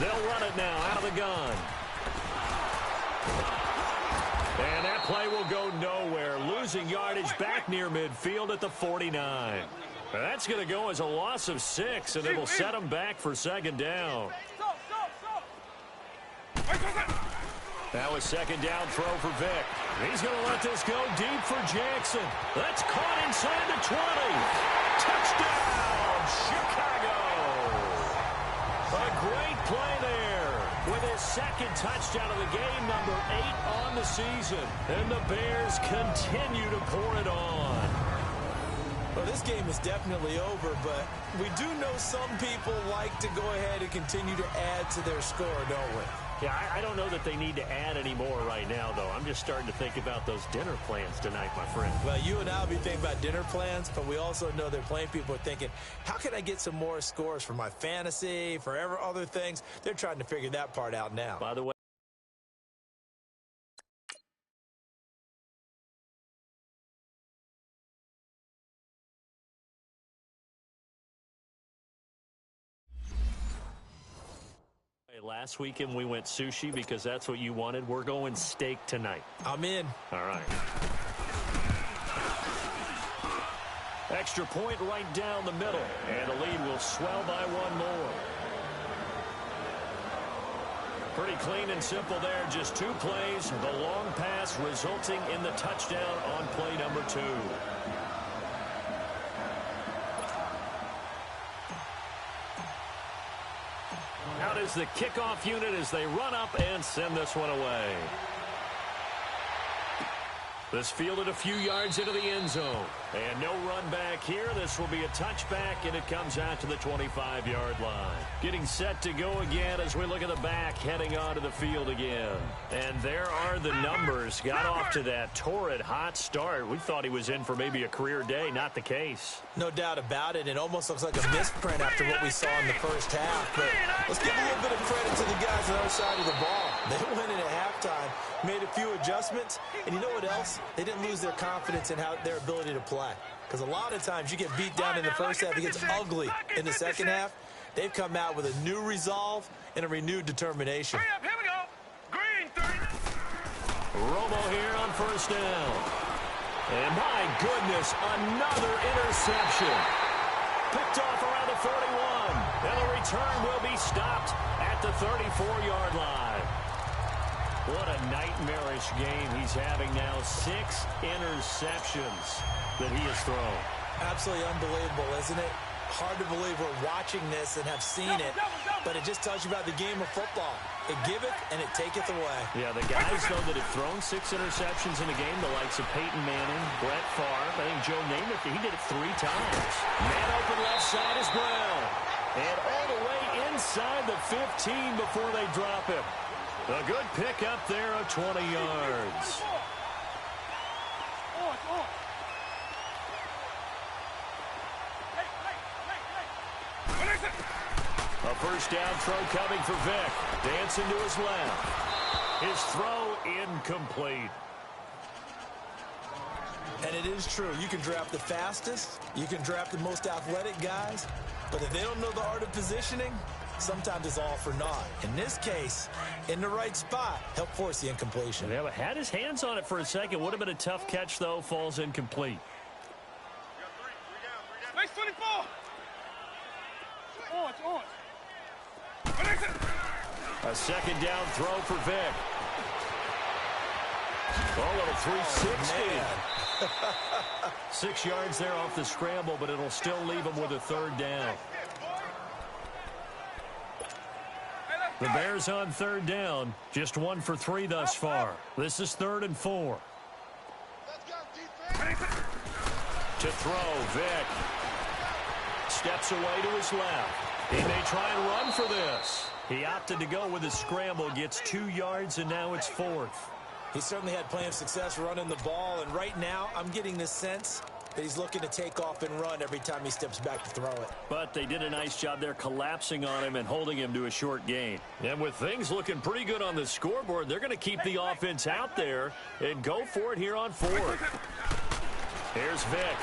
They'll run it now out of the gun. And that play will go nowhere. Losing yardage back near midfield at the 49. That's going to go as a loss of 6, and it will set them back for second down. Now a second down throw for Vic. He's going to let this go deep for Jackson. That's caught inside the 20. Touchdown, Chicago. A great play there with his second touchdown of the game, number 8 on the season. And the Bears continue to pour it on. Well, this game is definitely over, but we do know some people like to go ahead and continue to add to their score, don't we? Yeah, I don't know that they need to add any more right now, though. I'm just starting to think about those dinner plans tonight, my friend. Well, you and I will be thinking about dinner plans, but we also know they're playing people are thinking, how can I get some more scores for my fantasy, for other things? They're trying to figure that part out now. By the way, last weekend we went sushi because that's what you wanted. We're going steak tonight. I'm in. All right. Extra point right down the middle. And the lead will swell by 1 more. Pretty clean and simple there. Just 2 plays. The long pass resulting in the touchdown on play number 2. Now to is the kickoff unit as they run up and send this one away. This fielded a few yards into the end zone. And no run back here. This will be a touchback, and it comes out to the 25-yard line. Getting set to go again as we look at the back heading onto the field again. And there are the numbers. Got off to that torrid hot start. We thought he was in for maybe a career day. Not the case. No doubt about it. It almost looks like a misprint after what we saw in the first half. But let's give a little bit of credit to the guys on the other side of the ball. They went in at halftime, made a few adjustments, and you know what else? They didn't lose their confidence in their ability to play. Because a lot of times you get beat down in the first half, it gets ugly in the second half. They've come out with a new resolve and a renewed determination. Here we go. Green 30. Romo here on first down. And my goodness, another interception. Picked off around the 41. And the return will be stopped at the 34-yard line. What a nightmarish game he's having now. 6 interceptions that he has thrown. Absolutely unbelievable, isn't it? Hard to believe we're watching this and have seen it, but it just tells you about the game of football. It giveth and it taketh away. Yeah, the guys, though, that have thrown 6 interceptions in a game, the likes of Peyton Manning, Brett Favre, I think Joe Namath, he did it 3 times. Man open left side is Brown. And all the way inside the 15 before they drop him. A good pick up there of 20 yards. A first down throw coming for Vick. Dancing to his left. His throw incomplete. And it is true. You can draft the fastest. You can draft the most athletic guys. But if they don't know the art of positioning, sometimes it's all for naught. In this case, in the right spot, help force the incompletion. Yeah, but had his hands on it for a second. Would have been a tough catch, though. Falls incomplete. Space 24. On. A second down throw for Vick. Oh, little 360. 6 yards there off the scramble, but it'll still leave him with a third down. The Bears on third down, just 1 for 3 thus far. This is 3rd and 4. To throw, Vick. Steps away to his left. He may try and run for this. He opted to go with his scramble, gets 2 yards, and now it's 4th. He certainly had plenty of success running the ball, and right now I'm getting this sense that he's looking to take off and run every time he steps back to throw it. But they did a nice job there collapsing on him and holding him to a short gain. And with things looking pretty good on the scoreboard, they're going to keep the offense out there and go for it here on 4th. Here's Vick.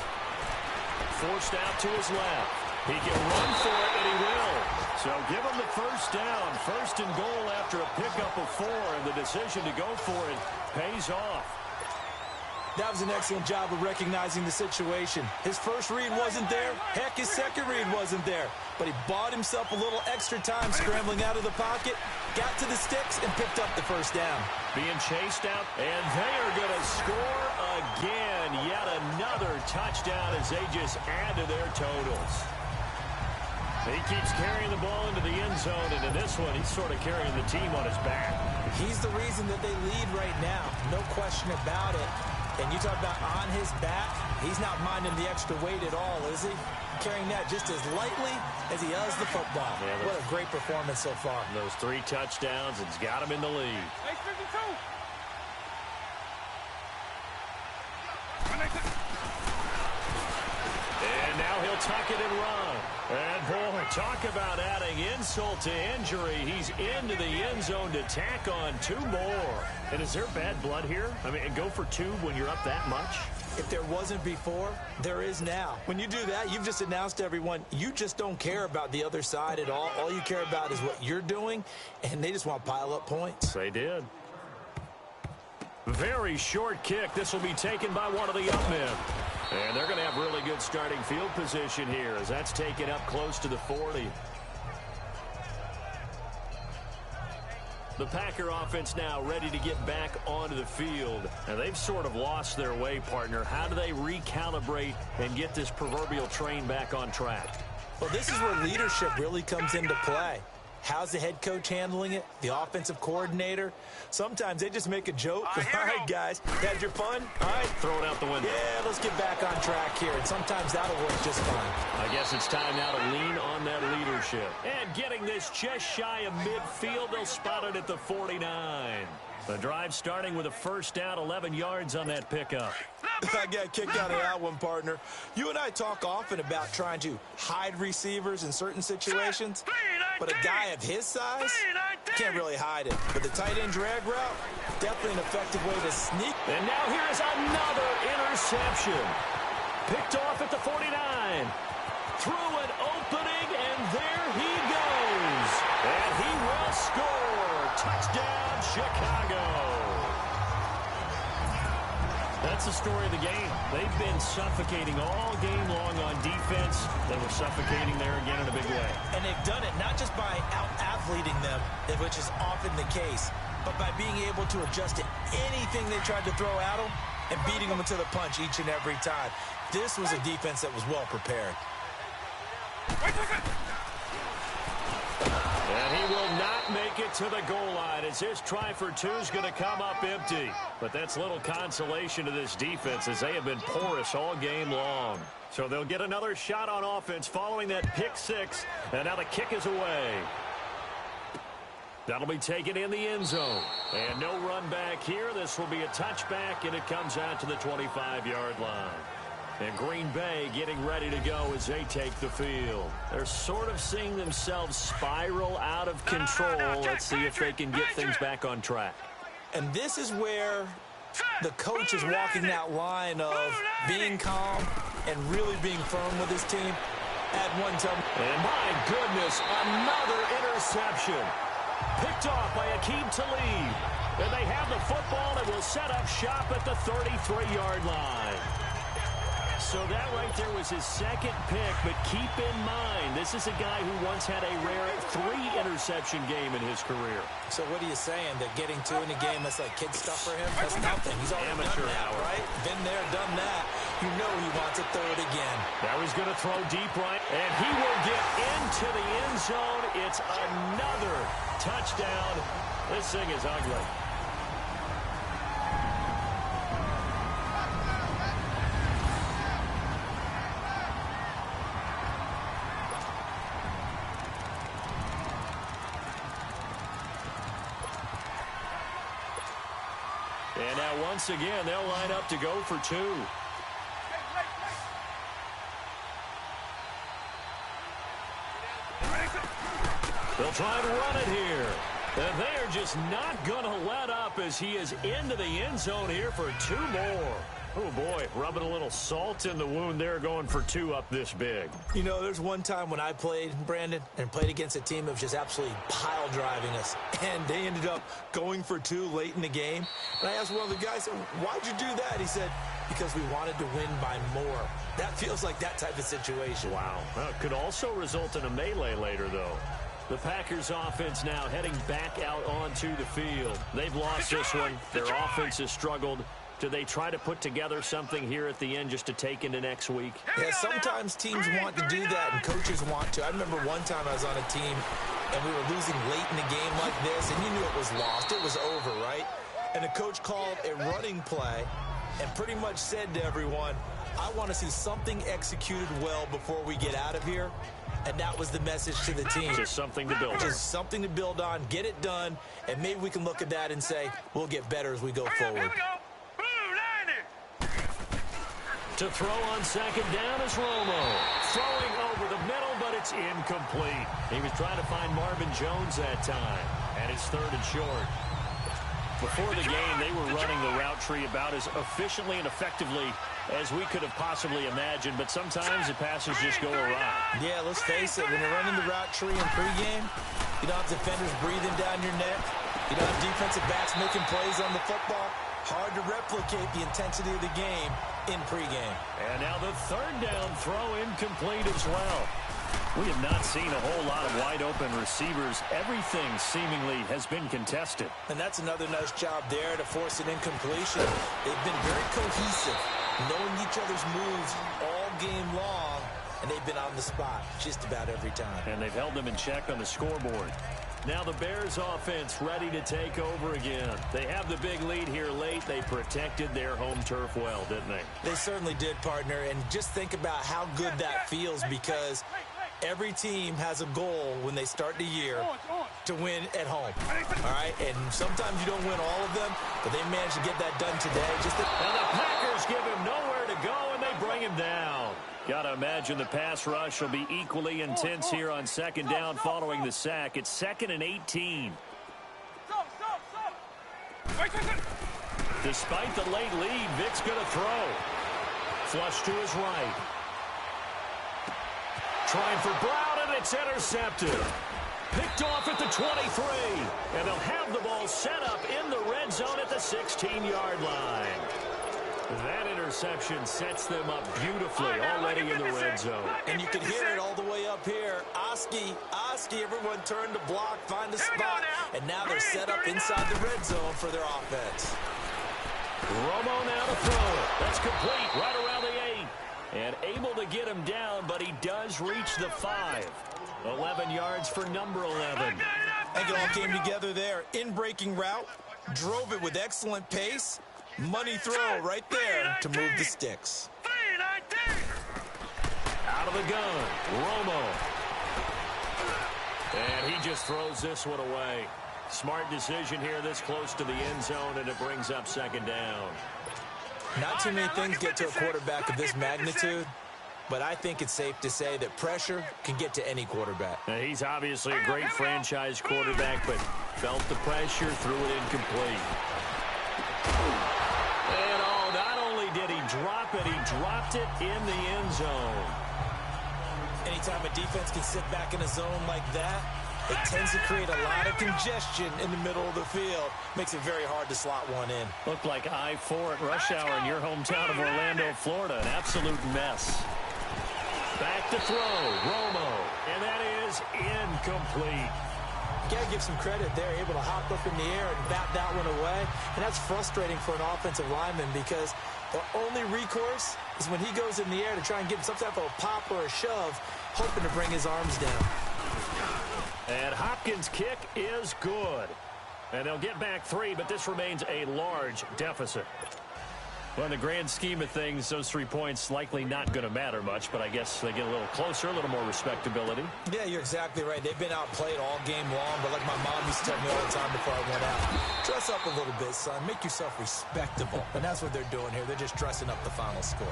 Forced out to his left. He can run for it, and he will. So give him the first down. 1st and goal after a pickup of 4, and the decision to go for it pays off. That was an excellent job of recognizing the situation. His first read wasn't there. Heck, his second read wasn't there. But he bought himself a little extra time scrambling out of the pocket, got to the sticks, and picked up the first down. Being chased out, and they are going to score again. Yet another touchdown as they just add to their totals. He keeps carrying the ball into the end zone, and in this one, he's sort of carrying the team on his back. He's the reason that they lead right now. No question about it. And you talk about on his back, he's not minding the extra weight at all, is he? Carrying that just as lightly as he does the football. Yeah, what a great performance so far. Those 3 touchdowns, it's got him in the lead. Space 52. And now he'll tuck it and run. And, boy, talk about adding insult to injury. He's into the end zone to tack on 2 more. And is there bad blood here? I mean, go for 2 when you're up that much? If there wasn't before, there is now. When you do that, you've just announced to everyone, you just don't care about the other side at all. All you care about is what you're doing, and they just want to pile up points. They did. Very short kick. This will be taken by one of the up men. And they're going to have really good starting field position here as that's taken up close to the 40. The Packer offense now ready to get back onto the field. Now, they've sort of lost their way, partner. How do they recalibrate and get this proverbial train back on track? Well, this is where leadership really comes into play. How's the head coach handling it? The offensive coordinator? Sometimes they just make a joke. All right, guys, had your fun? All right. Throw it out the window. Yeah, let's get back on track here, and sometimes that'll work just fine. I guess it's time now to lean on that leadership. And getting this just shy of midfield, they'll spot it at the 49. The drive starting with a first down, 11 yards on that pickup. I got kicked out of that one, partner. You and I talk often about trying to hide receivers in certain situations, but a guy of his size can't really hide it. But the tight end drag route, definitely an effective way to sneak. And now here's another interception. Picked off at the 49. Through an opening, and there he goes. And he will score. Touchdown, Chicago. That's the story of the game. They've been suffocating all game long on defense. They were suffocating there again in a big way. And they've done it not just by out-athleting them, which is often the case, but by being able to adjust to anything they tried to throw at them and beating them to the punch each and every time. This was a defense that was well prepared. And he will not make it to the goal line as his try for two is going to come up empty. But that's little consolation to this defense as they have been porous all game long. So they'll get another shot on offense following that pick six. And now the kick is away. That'll be taken in the end zone. And no run back here. This will be a touchback, and it comes out to the 25-yard line. And Green Bay getting ready to go as they take the field. They're sort of seeing themselves spiral out of control. Let's see if they can get things back on track. And this is where the coach is walking that line of being calm and really being firm with his team. At one time. And my goodness, another interception. Picked off by Akeem Talib. And they have the football and will set up shop at the 33-yard line. So that right there was his second pick, but keep in mind, this is a guy who once had a rare 3-interception game in his career. So what are you saying? That getting 2 in a game, that's like kid stuff for him? That's nothing. He's already amateur done that, hour. right? Been there, done that. You know he wants a third again. Now he's going to throw deep right, and he will get into the end zone. It's another touchdown. This thing is ugly. And now once again, they'll line up to go for 2. They'll try to run it here. And they are just not going to let up as he is into the end zone here for 2 more. Oh, boy, rubbing a little salt in the wound there, going for 2 up this big. You know, there's one time when I played, Brandon, and played against a team that was just absolutely pile driving us. And they ended up going for 2 late in the game. And I asked one of the guys, why'd you do that? He said, because we wanted to win by more. That feels like that type of situation. Wow. Well, it could also result in a melee later, though. The Packers offense now heading back out onto the field. They've lost this one. Their offense has struggled. Do they try to put together something here at the end just to take into next week? Yeah, sometimes teams want to do that and coaches want to. I remember one time I was on a team and we were losing late in a game like this, and you knew it was lost. It was over, right? And the coach called a running play and pretty much said to everyone, I want to see something executed well before we get out of here. And that was the message to the team. Just something to build on. Just something to build on, get it done, and maybe we can look at that and say, we'll get better as we go forward. To throw on second down is Romo. Throwing over the middle, but it's incomplete. He was trying to find Marvin Jones that time. And it's 3rd and short. Before the game, they were running the route tree about as efficiently and effectively as we could have possibly imagined, but sometimes the passes just go awry. Yeah, let's face it, when you're running the route tree in pregame, you don't have defenders breathing down your neck. You don't have defensive backs making plays on the football. Hard to replicate the intensity of the game in pregame. And now the 3rd down throw incomplete as well. We have not seen a whole lot of wide-open receivers. Everything seemingly has been contested. And that's another nice job there to force an incompletion. They've been very cohesive, knowing each other's moves all game long, and they've been on the spot just about every time. And they've held them in check on the scoreboard. Now the Bears offense ready to take over again. They have the big lead here late. They protected their home turf well, didn't they? They certainly did, partner. And just think about how good that feels, because every team has a goal when they start the year to win at home. All right? And sometimes you don't win all of them, but they managed to get that done today. And the Packers give him nowhere to go, and they bring him down. Got to imagine the pass rush will be equally intense here on second down following the sack. It's 2nd and 18. Despite the late lead, Vic's going to throw. Flush to his right. Trying for Brown, and it's intercepted. Picked off at the 23. And they'll have the ball set up in the red zone at the 16-yard line. That interception sets them up beautifully already in the red zone. And you can hear it all the way up here. Oski, everyone turned to block, find a spot, and now they're set up inside the red zone for their offense. Romo now to throw it. That's complete right around the 8. And able to get him down, but he does reach the 5. 11 yards for number 11. I think it all came together there. In-breaking route, drove it with excellent pace. Money throw right there to move the sticks. Out of the gun, Romo. And he just throws this one away. Smart decision here this close to the end zone, and it brings up second down. Not too many things get to a quarterback of this magnitude, but I think it's safe to say that pressure can get to any quarterback. Now, he's obviously a great franchise quarterback, but felt the pressure, threw it incomplete. And not only did he drop it, he dropped it in the end zone. Anytime a defense can sit back in a zone like that, it tends to create a lot of congestion in the middle of the field. Makes it very hard to slot one in. Looked like I-4 at rush hour in your hometown of Orlando, Florida. An absolute mess. Back to throw, Romo, and that is incomplete. You got to give some credit. They're able to hop up in the air and bat that one away. And that's frustrating for an offensive lineman, because the only recourse is when he goes in the air to try and get some type of a pop or a shove, hoping to bring his arms down. And Hopkins' kick is good. And they'll get back 3, but this remains a large deficit. Well, in the grand scheme of things, those 3 points likely not going to matter much, but I guess they get a little closer, a little more respectability. Yeah, you're exactly right. They've been outplayed all game long, but like my mom used to tell me all the time before I went out, dress up a little bit, son. Make yourself respectable. And that's what they're doing here. They're just dressing up the final score.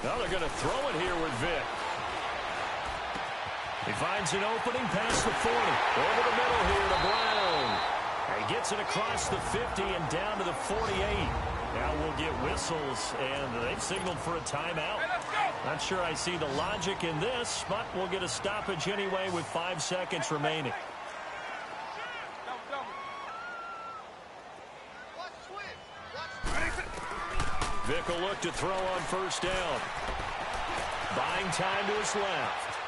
Now they're going to throw it here with Vic. He finds an opening past the 40. Over the middle here to Brown. He gets it across the 50 and down to the 48. Now we'll get whistles, and they've signaled for a timeout. Not sure I see the logic in this, but we'll get a stoppage anyway with 5 seconds remaining. Vic will look to throw on first down. Buying time to his left.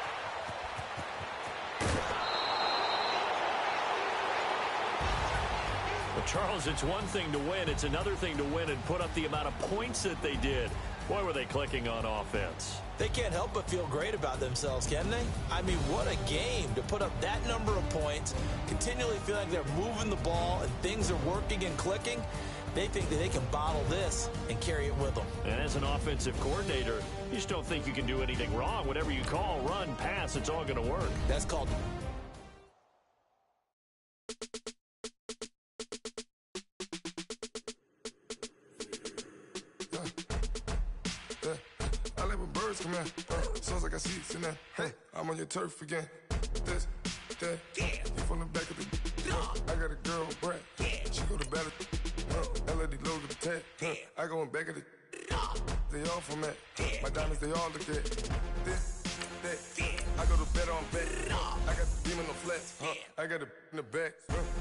But Charles, it's one thing to win. It's another thing to win and put up the amount of points that they did. Boy, were they clicking on offense. They can't help but feel great about themselves, can they? I mean, what a game to put up that number of points, continually feel like they're moving the ball and things are working and clicking. They think that they can bottle this and carry it with them. And as an offensive coordinator, you just don't think you can do anything wrong. Whatever you call, run, pass, it's all going to work. That's called... I let my birds come in. Sounds like I see seats in there. Hey, I'm on your turf again. This, that, you from the back of the... I got a girl, Brad. She go to battle. LED logo the tag. I go in back of the... They all from that. My diamonds, they all look at. This, that. I go to bet on bet. I got the beam on the flats. I got it in the back.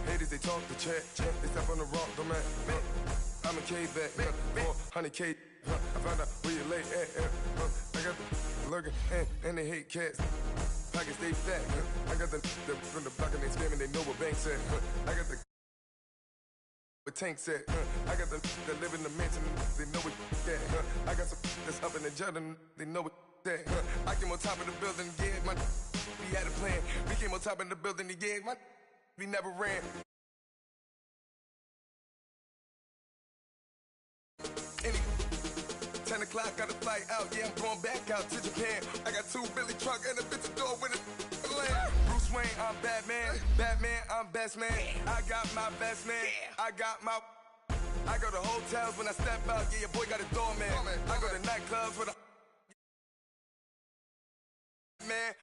Haters, they talk the chat. They step on the rock, don't matter. I'm a K back. 400K. I found out where you lay at. I got the lurking and they hate cats. Pockets stay fat. I got the from the block and they screaming, they know what banks at. I got the tank set. I got the that live in the mansion, they know what that. I got some that's up in the Jordan, they know what that. I came on top of the building, yeah, my we had a plan. We came on top of the building, yeah, my we never ran. 10 o'clock, got a flight out, yeah, I'm going back out to Japan. I got 2 Billy truck and a bitch door with a land. Bruce Wayne, I'm Batman. Batman, I'm best man. I got my best man. I got my... I go to hotels when I step out, yeah, your boy got a doorman. I go to nightclubs with a... Man,